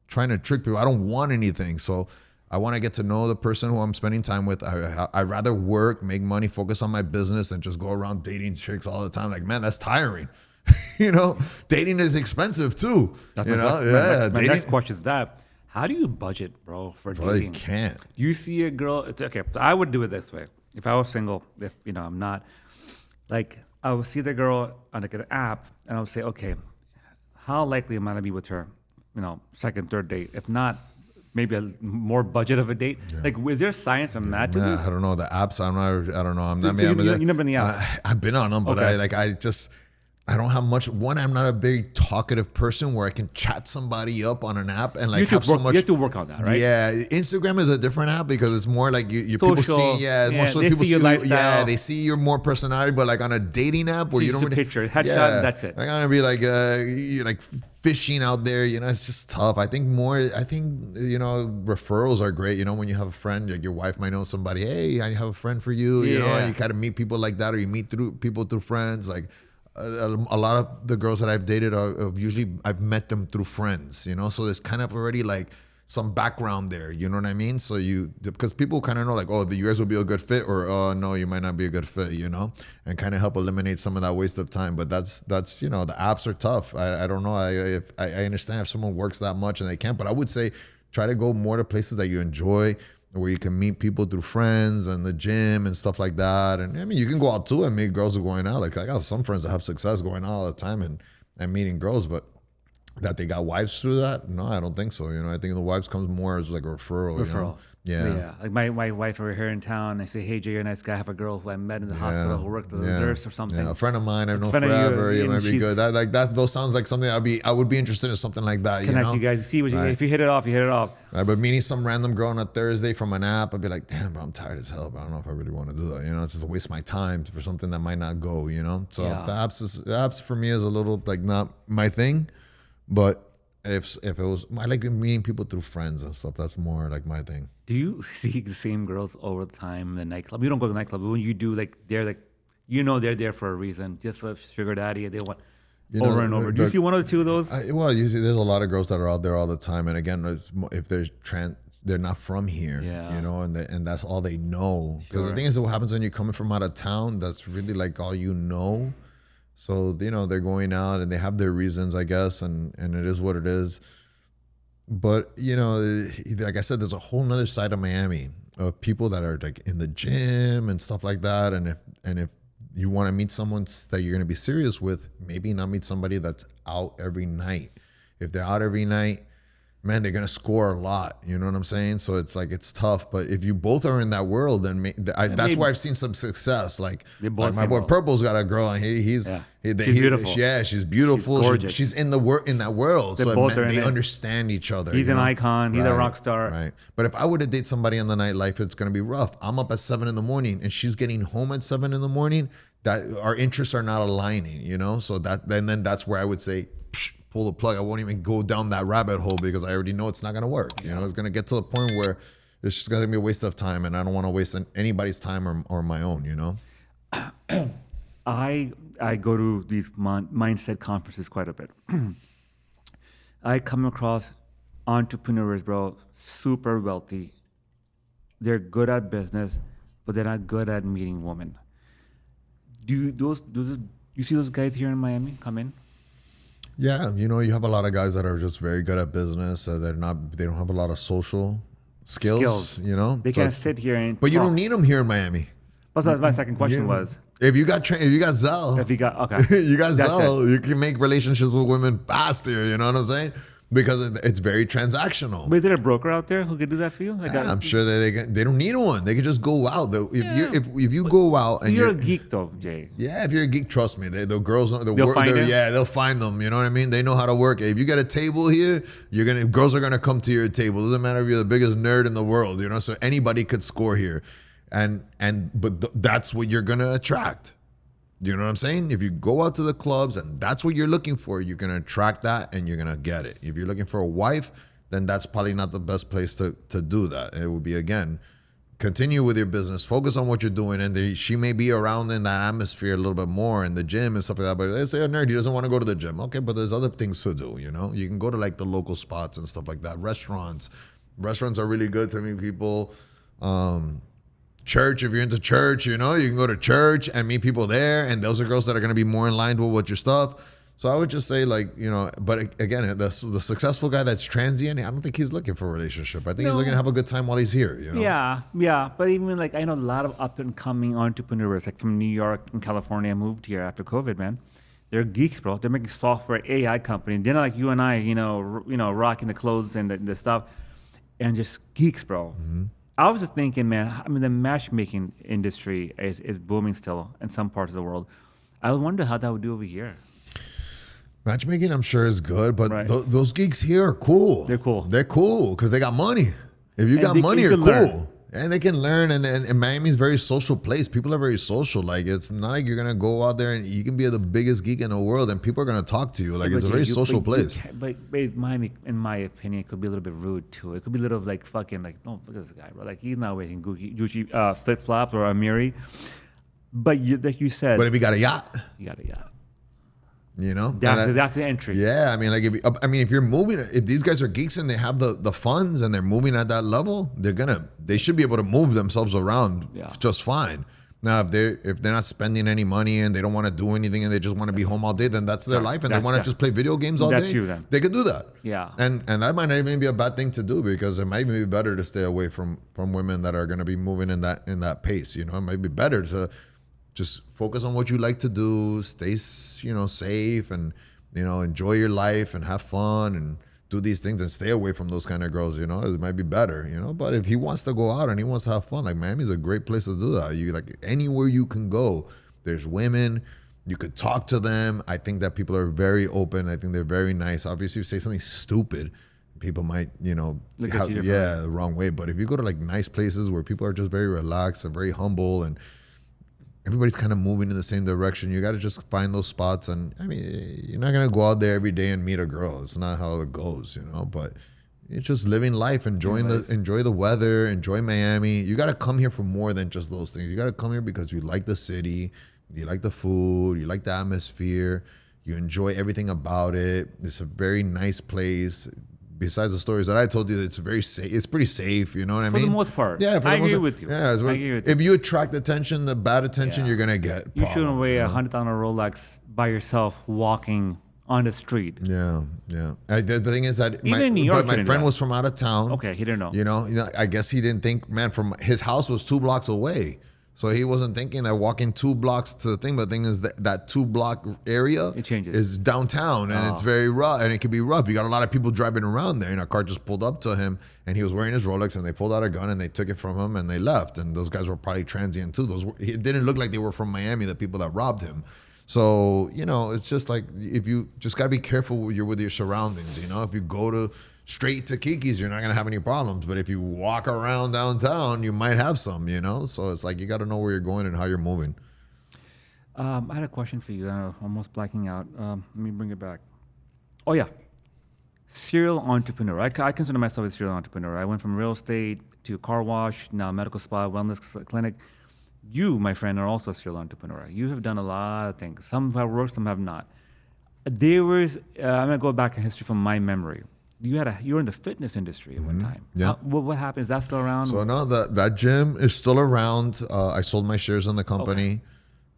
Speaker 2: trying to trick people. I don't want anything. So I want to get to know the person who I'm spending time with. I rather work, make money, focus on my business, and just go around dating chicks all the time. Like, man, that's tiring. You know, dating is expensive too.
Speaker 1: That's
Speaker 2: you know,
Speaker 1: my next question is that. How do you budget, bro, for dating?
Speaker 2: Well, you can't.
Speaker 1: You see a girl, okay, so I would do it this way. If I was single, if, you know, I'm not, like, I would see the girl on like an app, and I would say, okay, how likely am I to be with her, you know, second, third date? If not, maybe a more budget of a date. Yeah. Like, is there science from that to this?
Speaker 2: I don't know. The apps, I don't know. I'm not.
Speaker 1: So you've never been in the apps?
Speaker 2: I've been on them, but okay. I don't have much. One, I'm not a big talkative person where I can chat somebody up on an app and like have so much.
Speaker 1: You have to work on that, right?
Speaker 2: Yeah, Instagram is a different app because it's more like you people see. Yeah, more so
Speaker 1: they
Speaker 2: people
Speaker 1: see your lifestyle.
Speaker 2: Yeah, they see your more personality. But like on a dating app where you don't
Speaker 1: see a picture, headshot,
Speaker 2: yeah,
Speaker 1: that's it.
Speaker 2: I'm gonna be like you're like fishing out there. You know, it's just tough. I think you know, referrals are great. You know, when you have a friend, like your wife might know somebody. Hey, I have a friend for you. You know, and you kind of meet people like that, or you meet people through friends. Like a lot of the girls that I've dated I've met them through friends, you know, so there's kind of already like some background there, you know what I mean? So because people kind of know like, oh, you guys will be a good fit, or oh no, you might not be a good fit, you know, and kind of help eliminate some of that waste of time. But that's you know, the apps are tough. I don't know. I understand if someone works that much and they can't, but I would say try to go more to places that you enjoy, where you can meet people through friends and the gym and stuff like that. And I mean, you can go out too and meet girls who are going out. Like I got some friends that have success going out all the time and meeting girls, but that they got wives through that. No, I don't think so. I think the wives comes more as like a referral. Yeah.
Speaker 1: Like my wife over here in town, I say, hey, Jay, you're a nice guy. I have a girl who I met in the hospital who worked as a nurse or something.
Speaker 2: Yeah, a friend of mine I've known
Speaker 1: friend of
Speaker 2: forever.
Speaker 1: you,
Speaker 2: It might be good. Those sounds like something I would be interested in, something like that.
Speaker 1: Connect you guys. See what if you hit it off, you hit it off.
Speaker 2: Right, but meeting some random girl on a Thursday from an app, I'd be like, damn, bro, I'm tired as hell, but I don't know if I really want to do that. It's just a waste of my time for something that might not go. So the apps for me is a little like not my thing, but if it was, I like meeting people through friends and stuff. That's more like my thing.
Speaker 1: Do you see the same girls all the time in the nightclub? You don't go to the nightclub, but when you do, like they're like, they're there for a reason, just for sugar daddy. They want over and over. Do you see one or two of those?
Speaker 2: Usually there's a lot of girls that are out there all the time, and again, if they're not from here, and that's all they know. Because the thing is, what happens when you're coming from out of town, that's really like all you know. So they're going out and they have their reasons, I guess, and it is what it is. But like I said, there's a whole nother side of Miami of people that are like in the gym and stuff like that. And if you want to meet someone that you're going to be serious with, maybe not meet somebody that's out every night. If they're out every night, man, they're going to score a lot. You know what I'm saying? So it's like, it's tough. But if you both are in that world, then that's why I've seen some success. Like my boy Purple's got a girl, and she's beautiful. Yeah, she's beautiful.
Speaker 1: She's gorgeous.
Speaker 2: She's in that world. They understand each other.
Speaker 1: He's an icon. He's a rock star.
Speaker 2: Right. But if I were to date somebody in the nightlife, it's going to be rough. I'm up at 7 a.m. and she's getting home at 7 a.m. That our interests are not aligning, So then that's where I would say, pull the plug. I won't even go down that rabbit hole because I already know it's not going to work. It's going to get to the point where it's just going to be a waste of time, and I don't want to waste anybody's time or my own.
Speaker 1: I go to these mindset conferences quite a bit. I come across entrepreneurs, bro, super wealthy. They're good at business, but they're not good at meeting women. Do you see those guys here in Miami come in?
Speaker 2: Yeah, you have a lot of guys that are just very good at business. They don't have a lot of social skills.
Speaker 1: They can't sit here and.
Speaker 2: But
Speaker 1: talk.
Speaker 2: You don't need them here in Miami.
Speaker 1: That's what my second question was.
Speaker 2: If you got Zelle, you got Zelle, you can make relationships with women faster. You know what I'm saying? Because it's very transactional.
Speaker 1: But is there a broker out there who could do that for you?
Speaker 2: I'm sure that they don't need one. They could just go out. If you go out and
Speaker 1: you're a geek though, Jay.
Speaker 2: Yeah, if you're a geek, trust me, the girls they'll find them. You know what I mean? They know how to work. If you got a table here, girls are gonna come to your table. Doesn't matter if you're the biggest nerd in the world. So anybody could score here, but that's what you're gonna attract. You know what I'm saying? If you go out to the clubs and that's what you're looking for, you're going to attract that and you're going to get it. If you're looking for a wife, then that's probably not the best place to do that. It would be, again, continue with your business, focus on what you're doing. And she may be around in that atmosphere a little bit more in the gym and stuff like that. But they say a nerd, he doesn't want to go to the gym. Okay, but there's other things to do, You can go to like the local spots and stuff like that. Restaurants are really good to meet people. Church, if you're into church, you can go to church and meet people there, and those are girls that are going to be more in line with your stuff. So I would just say, but again, the successful guy that's transient, I don't think he's looking for a relationship. I think he's looking to have a good time while he's here.
Speaker 1: Yeah. But even I know a lot of up and coming entrepreneurs, from New York and California, moved here after COVID, man. They're geeks, bro. They're making software AI company. They're not like you and I, rocking the clothes and the stuff, and just geeks, bro. Mm-hmm. I was just thinking, man, the matchmaking industry is booming still in some parts of the world. I wonder how that would do over here.
Speaker 2: Matchmaking, I'm sure, is good, but those geeks here are cool.
Speaker 1: They're cool.
Speaker 2: They're cool because they got money. If you got money, you're cool. Learn. And they can learn. And Miami's a very social place. People are very social. It's not like you're going to go out there and you can be the biggest geek in the world and people are going to talk to you. It's a very social place.
Speaker 1: But Miami, in my opinion, could be a little bit rude too. It could be a little fucking don't look at this guy, bro. He's not wearing Gucci flip-flops or Amiri. But like you said.
Speaker 2: But if you got a yacht.
Speaker 1: You got a yacht.
Speaker 2: That's
Speaker 1: the entry.
Speaker 2: Yeah, if you're moving, if these guys are geeks and they have the funds and they're moving at that level, they should be able to move themselves around just fine. Now, if they're not spending any money and they don't want to do anything and they just want to be home all day, then that's their life, and they want to just play video games all day.
Speaker 1: That's you then.
Speaker 2: They could do that.
Speaker 1: Yeah.
Speaker 2: And that might not even be a bad thing to do because it might even be better to stay away from women that are going to be moving in that pace. It might be better to just focus on what you like to do, stay, safe, and enjoy your life and have fun and do these things and stay away from those kind of girls. It might be better. But if he wants to go out and he wants to have fun, like Miami's a great place to do that. You like anywhere you can go, there's women. You could talk to them. I think that people are very open. I think they're very nice. Obviously, if you say something stupid, people might,
Speaker 1: Look at you differently.
Speaker 2: the wrong way. But if you go to like nice places where people are just very relaxed and very humble and everybody's kind of moving in the same direction, you got to just find those spots. And I mean, you're not going to go out there every day and meet a girl. It's not how it goes, but it's just living life, enjoy the weather, enjoy Miami. You got to come here for more than just those things. You got to come here because you like the city, you like the food, you like the atmosphere, you enjoy everything about it. It's a very nice place. Besides the stories that I told you, it's very safe. It's pretty safe. You know what I mean?
Speaker 1: For the most part.
Speaker 2: Yeah,
Speaker 1: I agree with you.
Speaker 2: Yeah, if you attract attention, the bad attention, you're gonna get.
Speaker 1: You shouldn't wear a $100 Rolex by yourself walking on the street.
Speaker 2: Yeah. The thing is that
Speaker 1: Even in New York,
Speaker 2: my friend was from out of town.
Speaker 1: Okay, he didn't know.
Speaker 2: I guess he didn't think, man, from his house was 2 blocks away. So he wasn't thinking that walking 2 blocks to the thing, but the thing is that 2-block area
Speaker 1: It changes.
Speaker 2: is downtown and it's very rough and it can be rough. You got a lot of people driving around there, and a car just pulled up to him and he was wearing his Rolex and they pulled out a gun and they took it from him and they left. And those guys were probably transient too. It didn't look like they were from Miami, the people that robbed him. So, it's just like, if you just got to be careful with your surroundings. If you go straight to Kiki's, you're not going to have any problems. But if you walk around downtown, you might have some, So it's like you got to know where you're going and how you're moving.
Speaker 1: I had a question for you. I'm almost blacking out. Let me bring it back. Oh, yeah. Serial entrepreneur. I consider myself a serial entrepreneur. I went from real estate to car wash, now medical spa, wellness clinic. You, my friend, are also a serial entrepreneur. You have done a lot of things. Some have worked, some have not. There was, I'm going to go back in history from my memory. You were in the fitness industry at one time.
Speaker 2: Yeah.
Speaker 1: What happened? Is that still around?
Speaker 2: So no, that gym is still around. I sold my shares in the company.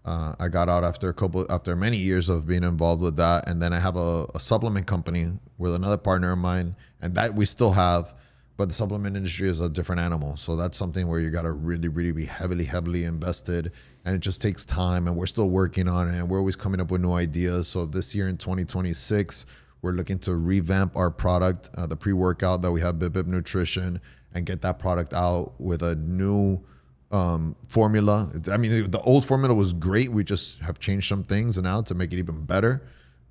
Speaker 2: Okay. I got out after many years of being involved with that, and then I have a supplement company with another partner of mine, and that we still have. But the supplement industry is a different animal. So that's something where you got to really, really be heavily invested. And it just takes time. And we're still working on it. And we're always coming up with new ideas. So this year in 2026, we're looking to revamp our product, the pre-workout that we have, Bip Bip Nutrition, and get that product out with a new formula. I mean, the old formula was great. We just have changed some things now to make it even better.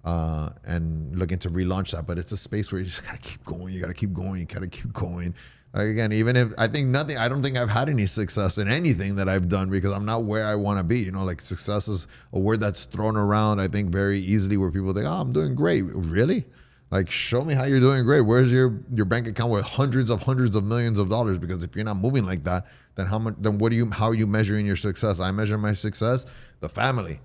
Speaker 2: And looking to relaunch that, but it's a space where you just gotta keep going. You gotta keep going. You gotta keep going. Like, again, even if I don't think I've had any success in anything that I've done because I'm not where I want to be. Like success is a word that's thrown around, I think, very easily, where people think, "Oh, I'm doing great." Really? Like, show me how you're doing great. Where's your bank account with hundreds of millions of dollars? Because if you're not moving like that, then how are you measuring your success? I measure my success, the family.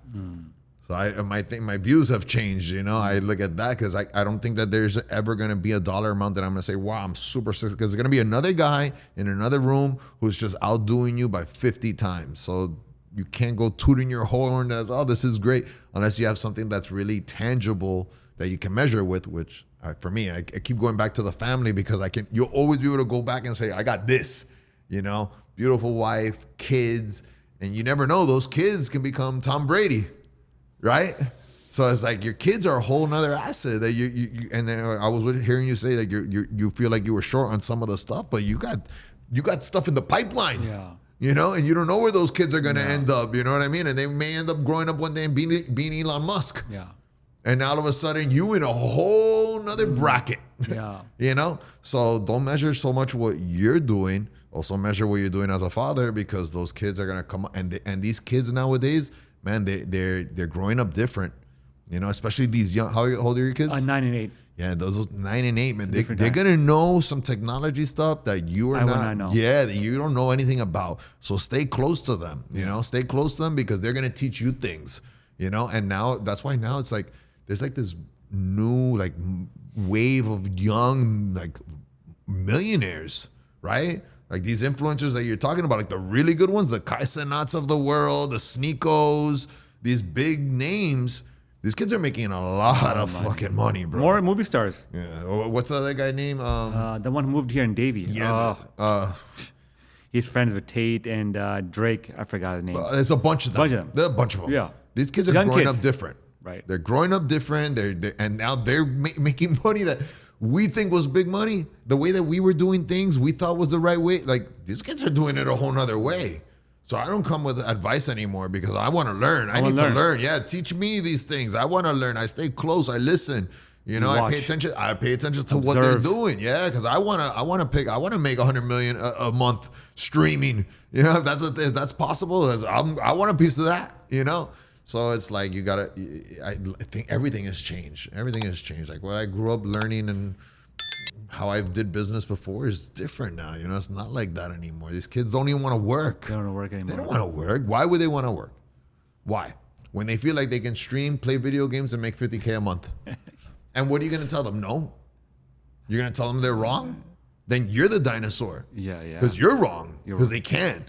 Speaker 2: So my views have changed, I look at that because I don't think that there's ever going to be a dollar amount that I'm going to say, wow, I'm super successful, because there's going to be another guy in another room who's just outdoing you by 50 times. So you can't go tooting your horn as, oh, this is great, unless you have something that's really tangible that you can measure with, which for me, I keep going back to the family, because you'll always be able to go back and say, I got this, beautiful wife, kids, and you never know, those kids can become Tom Brady. Right? So it's like your kids are a whole nother asset that you and then I was hearing you say that you feel like you were short on some of the stuff, but you got stuff in the pipeline.
Speaker 1: Yeah.
Speaker 2: And you don't know where those kids are going to end up, you know what I mean? And they may end up growing up one day and being Elon Musk.
Speaker 1: Yeah.
Speaker 2: And all of a sudden you in a whole nother bracket.
Speaker 1: Yeah.
Speaker 2: So don't measure so much what you're doing. Also measure what you're doing as a father, because those kids are going to come and these kids nowadays, man, they're growing up different, especially these young. How old are your kids?
Speaker 1: 9 and 8.
Speaker 2: Yeah, those 9 and 8, man. They're gonna know some technology stuff that you are not.
Speaker 1: Know.
Speaker 2: Yeah, that you don't know anything about. So stay close to them. Stay close to them, because they're gonna teach you things. And now that's why now it's like there's like this new like wave of young like millionaires, right? Like these influencers that you're talking about, like the really good ones, the Kai Cenats of the world, the Sneekos, these big names. These kids are making a lot of fucking money, bro.
Speaker 1: More movie stars.
Speaker 2: Yeah. What's the other guy name?
Speaker 1: The one who moved here in Davie.
Speaker 2: Yeah.
Speaker 1: He's friends with Tate and Drake. I forgot his name.
Speaker 2: There's a bunch of them. There are a bunch of them.
Speaker 1: Yeah.
Speaker 2: These kids are
Speaker 1: Young
Speaker 2: growing
Speaker 1: kids.
Speaker 2: up different.
Speaker 1: Right.
Speaker 2: They're growing up different. And now they're making money that we think was big money. The way that we were doing things, we thought was the right way. Like these kids are doing it a whole nother way. So I don't come with advice anymore because I want to learn. I need to learn. Yeah, teach me these things. I want to learn. I stay close. I listen. You know, I pay attention. I pay attention to what they're doing. Yeah, because I want to make $100 million a month streaming. You know, if that's possible, I want a piece of that. You know, so it's like you gotta. I think everything has changed. Everything has changed. Like what I grew up learning and how I did business before is different now. You know, it's not like that anymore. These kids don't even want to work.
Speaker 1: They don't want to work anymore.
Speaker 2: They don't want to work. Why would they want to work? Why? When they feel like they can stream, play video games, and make $50K a month. And what are you going to tell them? No? You're going to tell them they're wrong? Then you're the dinosaur.
Speaker 1: Yeah, yeah.
Speaker 2: Because you're wrong. Because they can.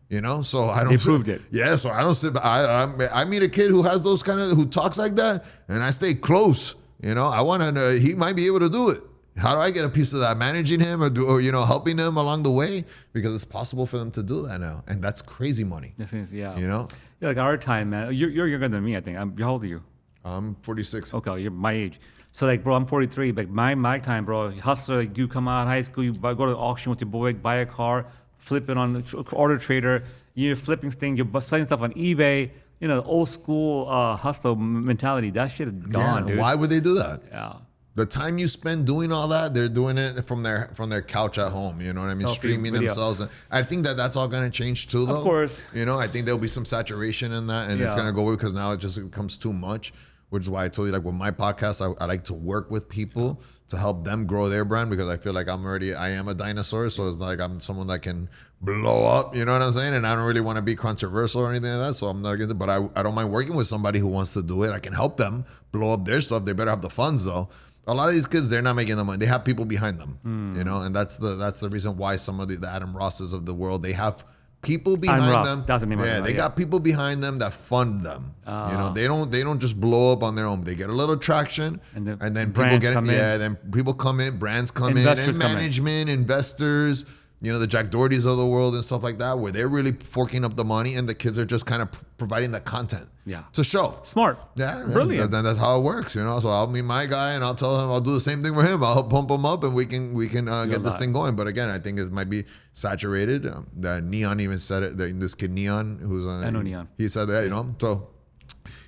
Speaker 2: You know? So I don't.
Speaker 1: They proved it.
Speaker 2: Yeah, so I don't sit. I meet a kid who has those who talks like that, and I stay close. You know? I want to know, he might be able to do it. How do I get a piece of that? Managing him or helping them along the way? Because it's possible for them to do that now. And that's crazy money.
Speaker 1: Yes, it is, yeah.
Speaker 2: You know?
Speaker 1: Yeah, like our time, man. You're younger than me, I think. How old are you?
Speaker 2: I'm 46.
Speaker 1: Okay, you're my age. So like, bro, I'm 43. But my time, bro, hustler, like, you come out of high school, you go to the auction with your boy, buy a car, flip it on Order Trader. You're flipping things, you're selling stuff on eBay. You know, old school hustle mentality. That shit is gone, dude.
Speaker 2: Why would they do that?
Speaker 1: Yeah.
Speaker 2: The time you spend doing all that, they're doing it from their couch at home. You know what I mean? Streaming themselves. And I think that's all going to change too, though.
Speaker 1: Of course.
Speaker 2: You know, I think there'll be some saturation in that, and it's going to go away because now it just becomes too much. Which is why I told you, like with my podcast, I like to work with people to help them grow their brand because I feel like I am a dinosaur. So it's like I'm someone that can blow up, you know what I'm saying? And I don't really want to be controversial or anything like that. So I'm not going to, but I don't mind working with somebody who wants to do it. I can help them blow up their stuff. They better have the funds though. A lot of these kids, they're not making the money. They have people behind them, you know, and that's the reason why some of the Adam Rosses of the world, they have people behind them.
Speaker 1: That's the name of it.
Speaker 2: They got people behind them that fund them. You know, they don't just blow up on their own. They get a little traction, and then people get it. Yeah, then people come in, brands come in, and management, investors. You know, the Jack Dohertys of the world and stuff like that, where they're really forking up the money, and the kids are just kind of providing the content.
Speaker 1: Yeah.
Speaker 2: To show.
Speaker 1: Smart.
Speaker 2: Yeah.
Speaker 1: Brilliant.
Speaker 2: That's how it works, you know. So I'll meet my guy and I'll tell him I'll do the same thing for him. I'll help pump him up and we can get this thing going. But again, I think it might be saturated. That Neon even said it. This kid Neon, who's
Speaker 1: I know Neon.
Speaker 2: He said that, you know. So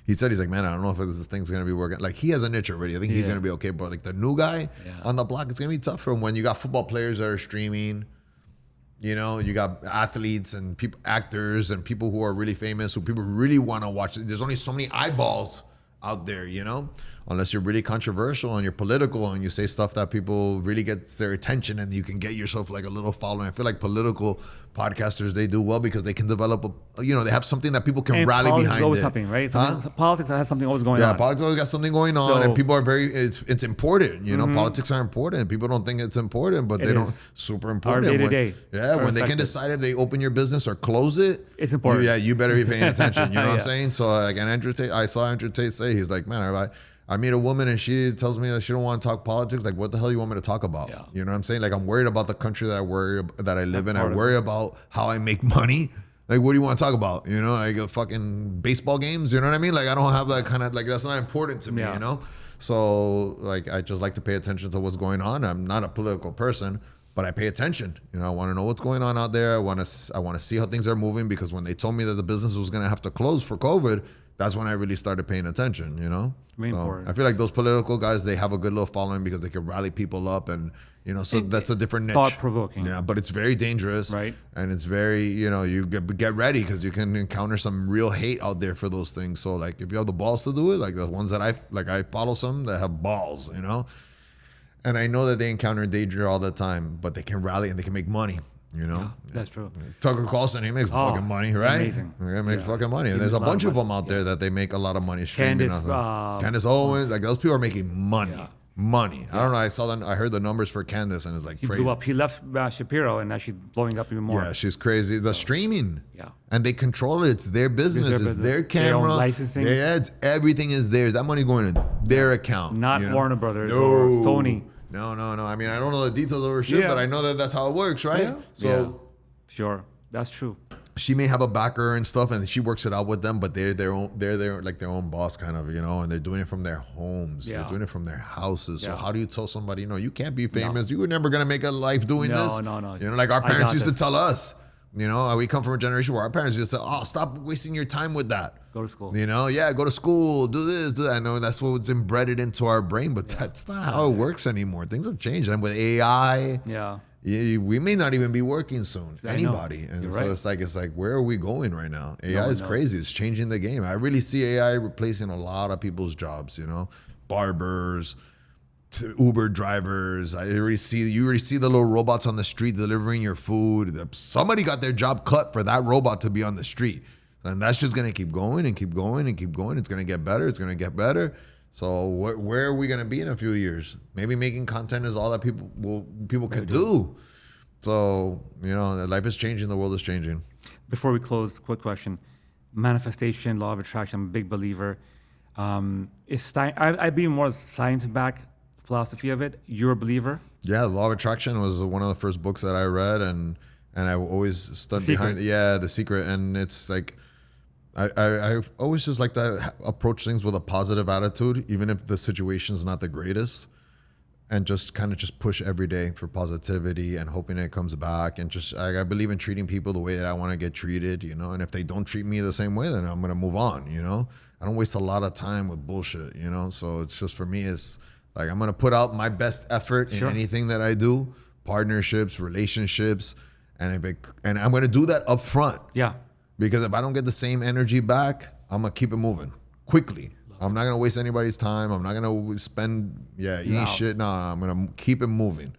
Speaker 2: he said, he's like, man, I don't know if this thing's gonna be working. Like he has a niche already. I think he's gonna be okay. But like the new guy on the block, it's gonna be tough for him when you got football players that are streaming. You know, you got athletes and people, actors and people who are really famous, who people really want to watch. There's only so many eyeballs out there, you know, unless you're really controversial and you're political and you say stuff that people really gets their attention and you can get yourself like a little following. I feel like political podcasters, they do well because they can develop they have something that people can rally behind.
Speaker 1: Always something, right? Politics has something always going on.
Speaker 2: Yeah, politics always got something going on, and people are it's important. You know, politics are important. People don't think it's important, but they don't. Super important.
Speaker 1: Our day-to-day.
Speaker 2: When they can decide if they open your business or close it,
Speaker 1: it's important.
Speaker 2: You better be paying attention. You know what I'm saying? So like, I saw Andrew Tate say, he's like, man, I meet a woman and she tells me that she don't want to talk politics. Like, what the hell you want me to talk about?
Speaker 1: Yeah.
Speaker 2: You know what I'm saying? Like, I'm worried about the country that I live in. I worry about how I make money. Like, what do you want to talk about? You know, like fucking baseball games. You know what I mean? Like, I don't have that kind of, like, that's not important to me, you know? So, like, I just like to pay attention to what's going on. I'm not a political person, but I pay attention. You know, I want to know what's going on out there. I want to see how things are moving, because when they told me that the business was going to have to close for COVID, that's when I really started paying attention, you know?
Speaker 1: Very important.
Speaker 2: I feel like those political guys, they have a good little following because they can rally people up, and, you know, so that's a different niche.
Speaker 1: Thought-provoking.
Speaker 2: Yeah, but it's very dangerous.
Speaker 1: Right.
Speaker 2: And it's very, you know, you get ready because you can encounter some real hate out there for those things. So, like, if you have the balls to do it, like the ones that I follow some that have balls, you know? And I know that they encounter danger all the time, but they can rally and they can make money. You know,
Speaker 1: yeah, that's true.
Speaker 2: Tucker Carlson, he makes fucking money, right?
Speaker 1: Amazing.
Speaker 2: He makes fucking money. And there's a bunch of them out there that they make a lot of money streaming. Candace Owens, like those people are making money. Yeah. Money. Yeah. I don't know. I heard the numbers for Candace, and it's like crazy.
Speaker 1: Blew up. He left Shapiro, and now she's blowing up even more.
Speaker 2: Yeah, she's crazy. The streaming.
Speaker 1: Yeah.
Speaker 2: And they control it. It's their business. It's their camera.
Speaker 1: Their own licensing.
Speaker 2: Everything is theirs. That money going in their account.
Speaker 1: Not Warner Brothers or Sony.
Speaker 2: No. I mean, I don't know the details of her shit, but I know that that's how it works, right?
Speaker 1: Yeah.
Speaker 2: So,
Speaker 1: sure, that's true.
Speaker 2: she may have a backer and stuff, and she works it out with them, but they're their own boss kind of, and they're doing it from their homes.
Speaker 1: Yeah.
Speaker 2: They're doing it from their houses. So
Speaker 1: Yeah.
Speaker 2: how do you tell somebody, you can't be famous. You were never going to make a life doing this.
Speaker 1: No.
Speaker 2: Like our
Speaker 1: I
Speaker 2: parents
Speaker 1: got
Speaker 2: used to
Speaker 1: this.
Speaker 2: tell us, we come from a generation where our parents used to say, oh, stop wasting your time with that.
Speaker 1: Go to school.
Speaker 2: Yeah, go to school, do this, do that. I know that's what's embedded into our brain, but that's not how it works anymore. Things have changed. And with AI,
Speaker 1: Yeah.
Speaker 2: we may not even be working soon.
Speaker 1: I know.
Speaker 2: Anybody. And
Speaker 1: You're
Speaker 2: so
Speaker 1: right.
Speaker 2: it's like, where are we going right now? AI is
Speaker 1: no.
Speaker 2: crazy. It's changing the game. I really see AI replacing a lot of people's jobs, barbers, to Uber drivers. You already see the little robots on the street delivering your food. Somebody got their job cut for that robot to be on the street. And that's just going to keep going and keep going and keep going. It's going to get better. It's going to get better. So where are we going to be in a few years? Maybe making content is all that people can do. So, life is changing. The world is changing.
Speaker 1: Before we close, quick question. Manifestation, law of attraction, I'm a big believer. I be more science-backed philosophy of it. You're a believer?
Speaker 2: Yeah, Law of Attraction was one of the first books that I read, and I always stood behind. Yeah, The Secret, and it's like I always just like to approach things with a positive attitude, even if the situation's not the greatest, and just kind of push every day for positivity and hoping it comes back. And I believe in treating people the way that I want to get treated, and if they don't treat me the same way, then I'm gonna move on. I don't waste a lot of time with bullshit. So it's just, for me, it's like, I'm gonna put out my best effort in anything that I do, partnerships, relationships, and I'm gonna do that up front.
Speaker 1: Yeah.
Speaker 2: Because if I don't get the same energy back, I'm gonna keep it moving quickly. I'm not gonna waste anybody's time. I'm not gonna spend eating shit. No, I'm gonna keep it moving.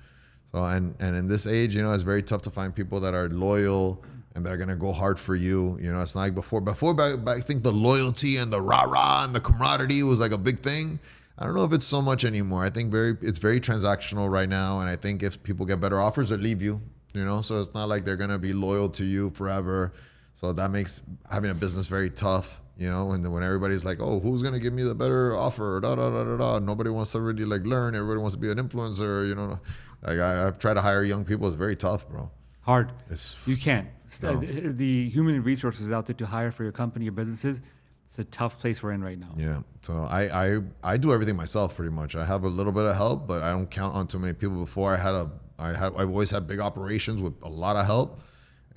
Speaker 2: So and in this age, it's very tough to find people that are loyal and that are gonna go hard for you. It's not like before. I think the loyalty and the rah-rah and the camaraderie was like a big thing. I don't know if it's so much anymore. I think it's very transactional right now, and I think if people get better offers, they leave you. So it's not like they're gonna be loyal to you forever. So that makes having a business very tough, when everybody's like, oh, who's going to give me the better offer? Nobody wants to really learn. Everybody wants to be an influencer, I've tried to hire young people. It's very tough, bro.
Speaker 1: Hard.
Speaker 2: It's,
Speaker 1: You can't.
Speaker 2: No.
Speaker 1: The human resources out there to hire for your company, your businesses, it's a tough place we're in right now.
Speaker 2: Yeah. So I do everything myself pretty much. I have a little bit of help, but I don't count on too many people. Before I've always had big operations with a lot of help.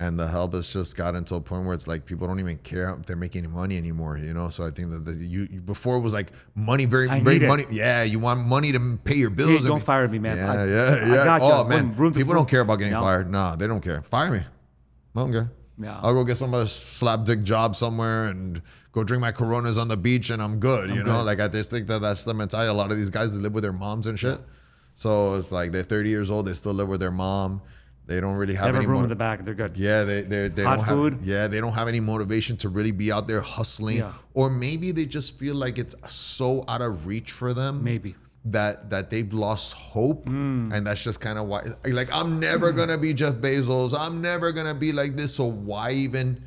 Speaker 2: And the help has just gotten to a point where it's like people don't even care if they're making money anymore, So I think that before it was like money, very money. Yeah, you want money to pay your bills.
Speaker 1: Hey, don't fire me, man.
Speaker 2: Yeah.
Speaker 1: I got
Speaker 2: Oh
Speaker 1: you.
Speaker 2: man,
Speaker 1: Room to
Speaker 2: people
Speaker 1: grow.
Speaker 2: don't care about getting
Speaker 1: No.
Speaker 2: fired. Nah, they don't care. Fire me. I don't care.
Speaker 1: Yeah.
Speaker 2: I'll go get some slap dick job somewhere and go drink my Coronas on the beach, and I'm good.
Speaker 1: Good.
Speaker 2: Like I just think that's the mentality. A lot of these guys, they live with their moms and shit. So it's like they're 30 years old. They still live with their mom. They don't really have
Speaker 1: They have
Speaker 2: any
Speaker 1: a room in the back. They're good.
Speaker 2: Yeah, they
Speaker 1: Hot
Speaker 2: don't
Speaker 1: food.
Speaker 2: have. Yeah, they don't have any motivation to really be out there hustling,
Speaker 1: Yeah.
Speaker 2: or maybe they just feel like it's so out of reach for them.
Speaker 1: Maybe.
Speaker 2: That they've lost hope, and that's just kind of why. Like, I'm never gonna be Jeff Bezos. I'm never gonna be like this. So why even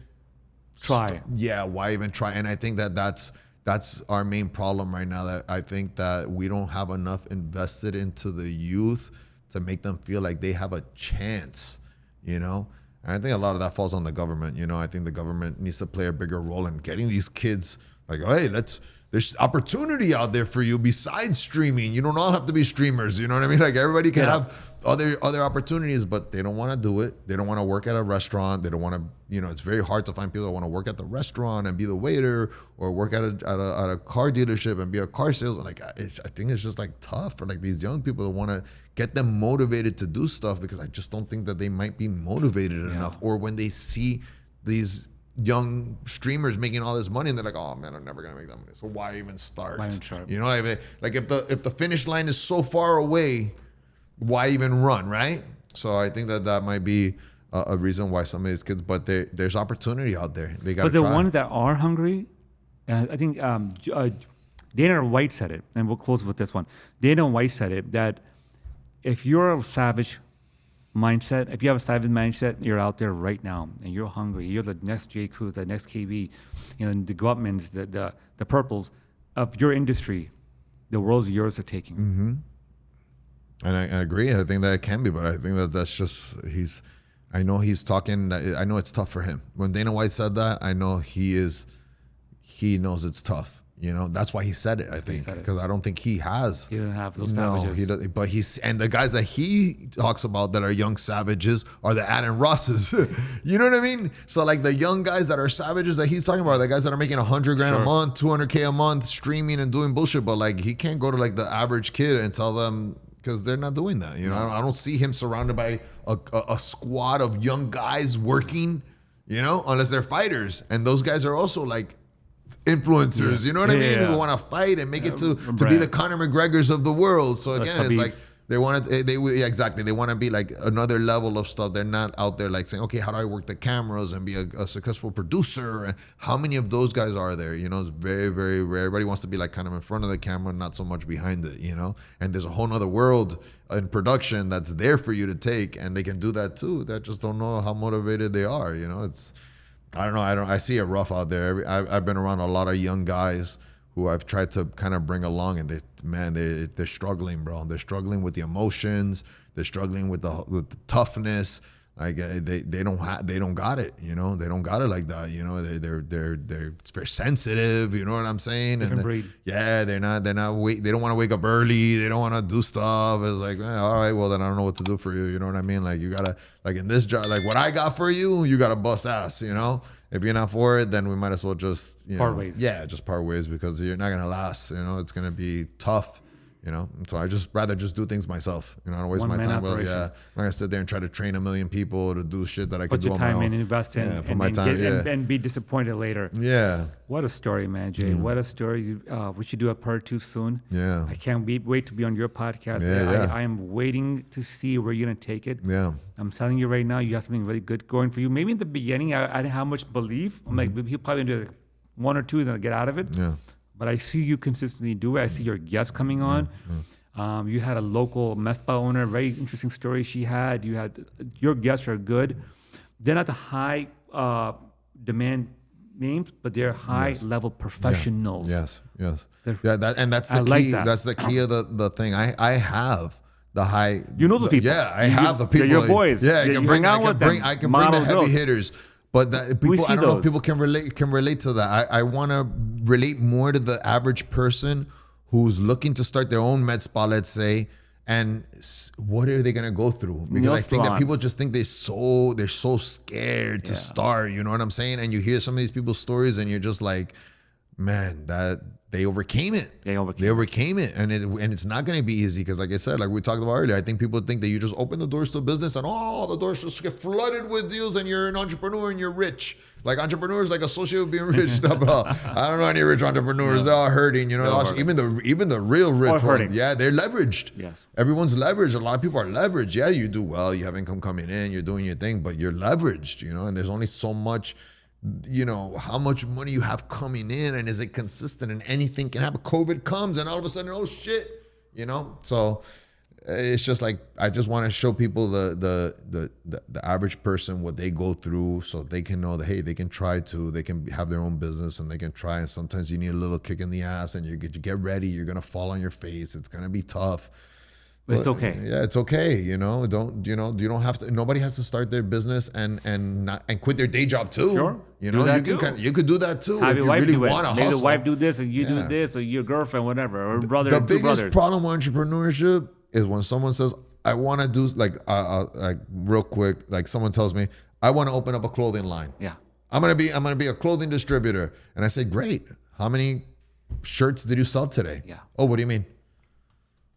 Speaker 1: Try.
Speaker 2: why even try? And I think that's our main problem right now. That I think that we don't have enough invested into the youth to make them feel like they have a chance, And I think a lot of that falls on the government. I think the government needs to play a bigger role in getting these kids like, hey, there's opportunity out there for you besides streaming. You don't all have to be streamers. You know what I mean? Like, everybody can have other opportunities, but they don't want to do it. They don't want to work at a restaurant. They don't want to, it's very hard to find people that want to work at the restaurant and be the waiter, or work at a car dealership and be a car salesman. Like, I think it's just like tough for like these young people that want to get them motivated to do stuff, because I just don't think that they might be motivated enough. Or when they see these young streamers making all this money and they're like, oh man, I'm never gonna make that money. So why even start?
Speaker 1: Why even start?
Speaker 2: I mean, like if the finish line is so far away, why even run, right? So I think that might be a reason why some of these kids, but there's opportunity out there. They got to
Speaker 1: But the
Speaker 2: try.
Speaker 1: ones that are hungry, I think Dana White said it, and we'll close with this one. Dana White said it, that if you're a savage mindset, if you have a savage mindset, you're out there right now and you're hungry. You're the next J. Cuza, the next KB, the Gruttmans, the Purples of your industry. The world's yours to taking.
Speaker 2: Mm-hmm. And I agree. I think that it can be, but I think that's just I know he's talking. I know it's tough for him. When Dana White said that, I know he knows it's tough. You know, that's why he said it, I think, because I don't think he has.
Speaker 1: He doesn't have those
Speaker 2: No,
Speaker 1: savages.
Speaker 2: he does, but and the guys that he talks about that are young savages are the Adam Rosses. You know what I mean? So like the young guys that are savages that he's talking about are the guys that are making $100,000 a month, $200K a month, streaming and doing bullshit. But like he can't go to like the average kid and tell them, because they're not doing that. You know, I don't see him surrounded by a squad of young guys working, you know, unless they're fighters. And those guys are also like influencers, you know what I mean? People want to fight and make it to be the Conor McGregors of the world. So again, it's like they want to, exactly. They want to be like another level of stuff. They're not out there like saying, okay, how do I work the cameras and be a successful producer? And how many of those guys are there? You know, it's very, very rare. Everybody wants to be like kind of in front of the camera, not so much behind it, you know? And there's a whole nother world in production that's there for you to take, and they can do that too. They just don't know how motivated they are, you know? I don't know. I see it rough out there. I've been around a lot of young guys who I've tried to kind of bring along, and they're struggling, bro. They're struggling with the emotions. They're struggling with the toughness. Like they don't got it, you know. They don't got it like that, you know. They're very sensitive, you know what I'm saying?
Speaker 1: Different breed.
Speaker 2: Yeah, they don't want to wake up early. They don't want to do stuff. It's like, all right, well then I don't know what to do for you. You know what I mean? Like you gotta, like in this job, like what I got for you, you gotta bust ass. You know, if you're not for it, then we might as well just
Speaker 1: part ways.
Speaker 2: Yeah, just part ways, because you're not gonna last. You know, it's gonna be tough. You know, so I just rather just do things myself. You know, I don't waste my time. Well, yeah, I'm not gonna sit there and try to train 1 million people to do shit that I could do on my own.
Speaker 1: Put your time in, invest in, and be disappointed later.
Speaker 2: Yeah.
Speaker 1: What a story, man, Jay. What a story. We should do a part 2 soon.
Speaker 2: Yeah.
Speaker 1: I can't wait to be on your podcast. I am waiting to see where you're gonna take it.
Speaker 2: Yeah.
Speaker 1: I'm telling you right now, you have something really good going for you. Maybe in the beginning, I didn't have much belief. I'm like, he'll probably do like 1 or 2 and then get out of it.
Speaker 2: Yeah.
Speaker 1: But I see you consistently do it. I see your guests coming on. You had a local mess bar owner, very interesting story she had. Your guests are good. They're not the high demand names, but they're high level professionals.
Speaker 2: Yes. That's the key.
Speaker 1: Like that.
Speaker 2: That's the key of the thing. I have the high.
Speaker 1: You know the people.
Speaker 2: Yeah, I have the people.
Speaker 1: They're your boys.
Speaker 2: Yeah, I can bring the heavy
Speaker 1: girls.
Speaker 2: hitters. But people, I don't know if people can relate to that. I want to relate more to the average person who's looking to start their own med spa, let's say, and what are they gonna go through? Because I think that people just think they're so scared to start. You know what I'm saying? And you hear some of these people's stories, and you're just like, man, that they overcame it. They overcame it, and it's not going to be easy, because, like I said, like we talked about earlier, I think people think that you just open the doors to business and the doors just get flooded with deals, and you're an entrepreneur and you're rich. Like entrepreneurs, like associate with being rich. Bro. I don't know any rich entrepreneurs. They're all hurting. You know, even the real rich ones. Yeah, they're leveraged.
Speaker 1: Yes,
Speaker 2: everyone's leveraged. A lot of people are leveraged. Yeah, you do well. You have income coming in. You're doing your thing, but you're leveraged. You know, and there's only so much. You know, how much money you have coming in, and is it consistent, and anything can happen. COVID comes and all of a sudden, oh shit, you know? So it's just like, I just want to show people the average person, what they go through, so they can know that, hey, they can try to, they can have their own business, and they can try. And sometimes you need a little kick in the ass, and you get ready. You're going to fall on your face. It's going to be tough.
Speaker 1: But it's okay.
Speaker 2: Yeah, it's okay. You know, you don't have to. Nobody has to start their business and quit their day job too.
Speaker 1: Sure.
Speaker 2: You know, you could do that too.
Speaker 1: Have
Speaker 2: if
Speaker 1: your
Speaker 2: you
Speaker 1: wife
Speaker 2: really
Speaker 1: do it.
Speaker 2: want to
Speaker 1: Maybe
Speaker 2: hustle.
Speaker 1: the wife do this, and you do this, or your girlfriend, whatever, or brother.
Speaker 2: The
Speaker 1: two
Speaker 2: biggest
Speaker 1: brothers.
Speaker 2: problem with entrepreneurship is when someone says, "I want to do like real quick." Like someone tells me, "I want to open up a clothing line."
Speaker 1: Yeah.
Speaker 2: I'm gonna be a clothing distributor, and I say, "Great. How many shirts did you sell today?"
Speaker 1: Yeah.
Speaker 2: Oh, what do you mean?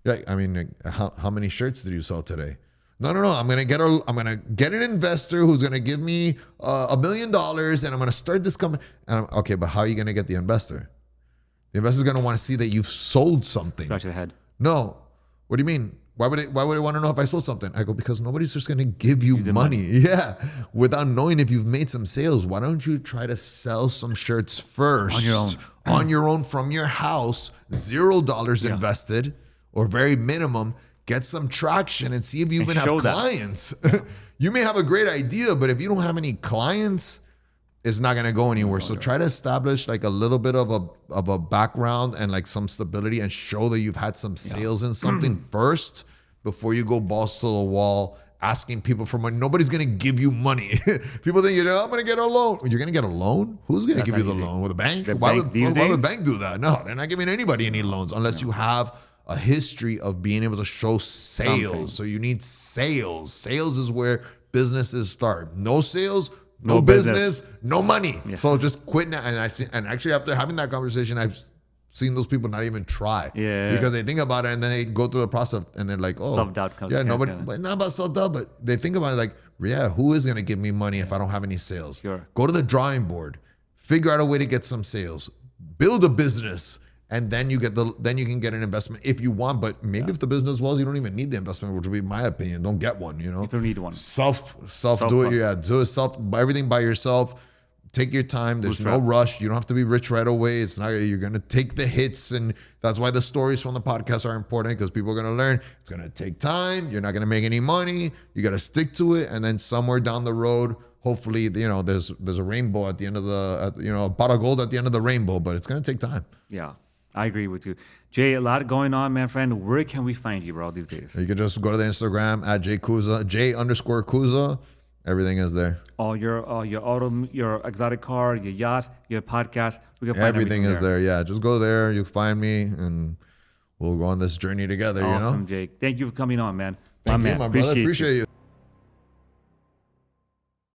Speaker 2: Yeah, I mean, how many shirts did you sell today? No. I'm gonna get an investor who's gonna give me $1 million, and I'm gonna start this company. And okay, but how are you gonna get the investor? The investor's gonna want to see that you've sold something.
Speaker 1: Scratch your head.
Speaker 2: No. What do you mean? Why would they want to know if I sold something? I go, because nobody's just gonna give you money. Yeah, without knowing if you've made some sales. Why don't you try to sell some shirts first on your own from your house? $0 invested. Or very minimum, get some traction and see if you even have clients. You may have a great idea, but if you don't have any clients, it's not gonna go anywhere. So try to establish like a little bit of a background and like some stability, and show that you've had some sales in something first before you go balls to the wall asking people for money. Nobody's gonna give you money. People think, I'm gonna get a loan. You're gonna get a loan? Who's gonna give you the loan? With a bank? Why would the bank do that? No, they're not giving anybody any loans unless you have a history of being able to show sales. Something. So you need sales. Sales is where businesses start. No sales, no business, no money. Yeah. So just quit now. And actually after having that conversation, I've seen those people not even try.
Speaker 1: Yeah.
Speaker 2: Because they think about it and then they go through the process and they're like, oh.
Speaker 1: Self-doubt comes.
Speaker 2: Yeah, nobody, but not about self-doubt, but they think about it like, who is going to give me money if I don't have any sales?
Speaker 1: Sure.
Speaker 2: Go to the drawing board, figure out a way to get some sales, build a business, and then you can get an investment if you want. But maybe if the business was, you don't even need the investment, which would be my opinion. Don't get one, You
Speaker 1: don't need one.
Speaker 2: Self do it. Yeah, do it everything by yourself. Take your time. There's no rush. You don't have to be rich right away. It's not, you're going to take the hits. And that's why the stories from the podcast are important, because people are going to learn. It's going to take time. You're not going to make any money. You got to stick to it. And then somewhere down the road, hopefully, there's a rainbow at the end of a pot of gold at the end of the rainbow, but it's going to take time.
Speaker 1: Yeah, I agree with you. Jay, a lot going on, man, friend. Where can we find you, bro, these days?
Speaker 2: You can just go to the Instagram at Cuza, J_Cuza. Everything is there.
Speaker 1: All your auto, your exotic car, your yacht, your podcast. We can find
Speaker 2: everything is there. Yeah, just go there. You'll find me, and we'll go on this journey together.
Speaker 1: Awesome, Jake. Thank you for coming on, man.
Speaker 2: Thank you, my brother. Appreciate you.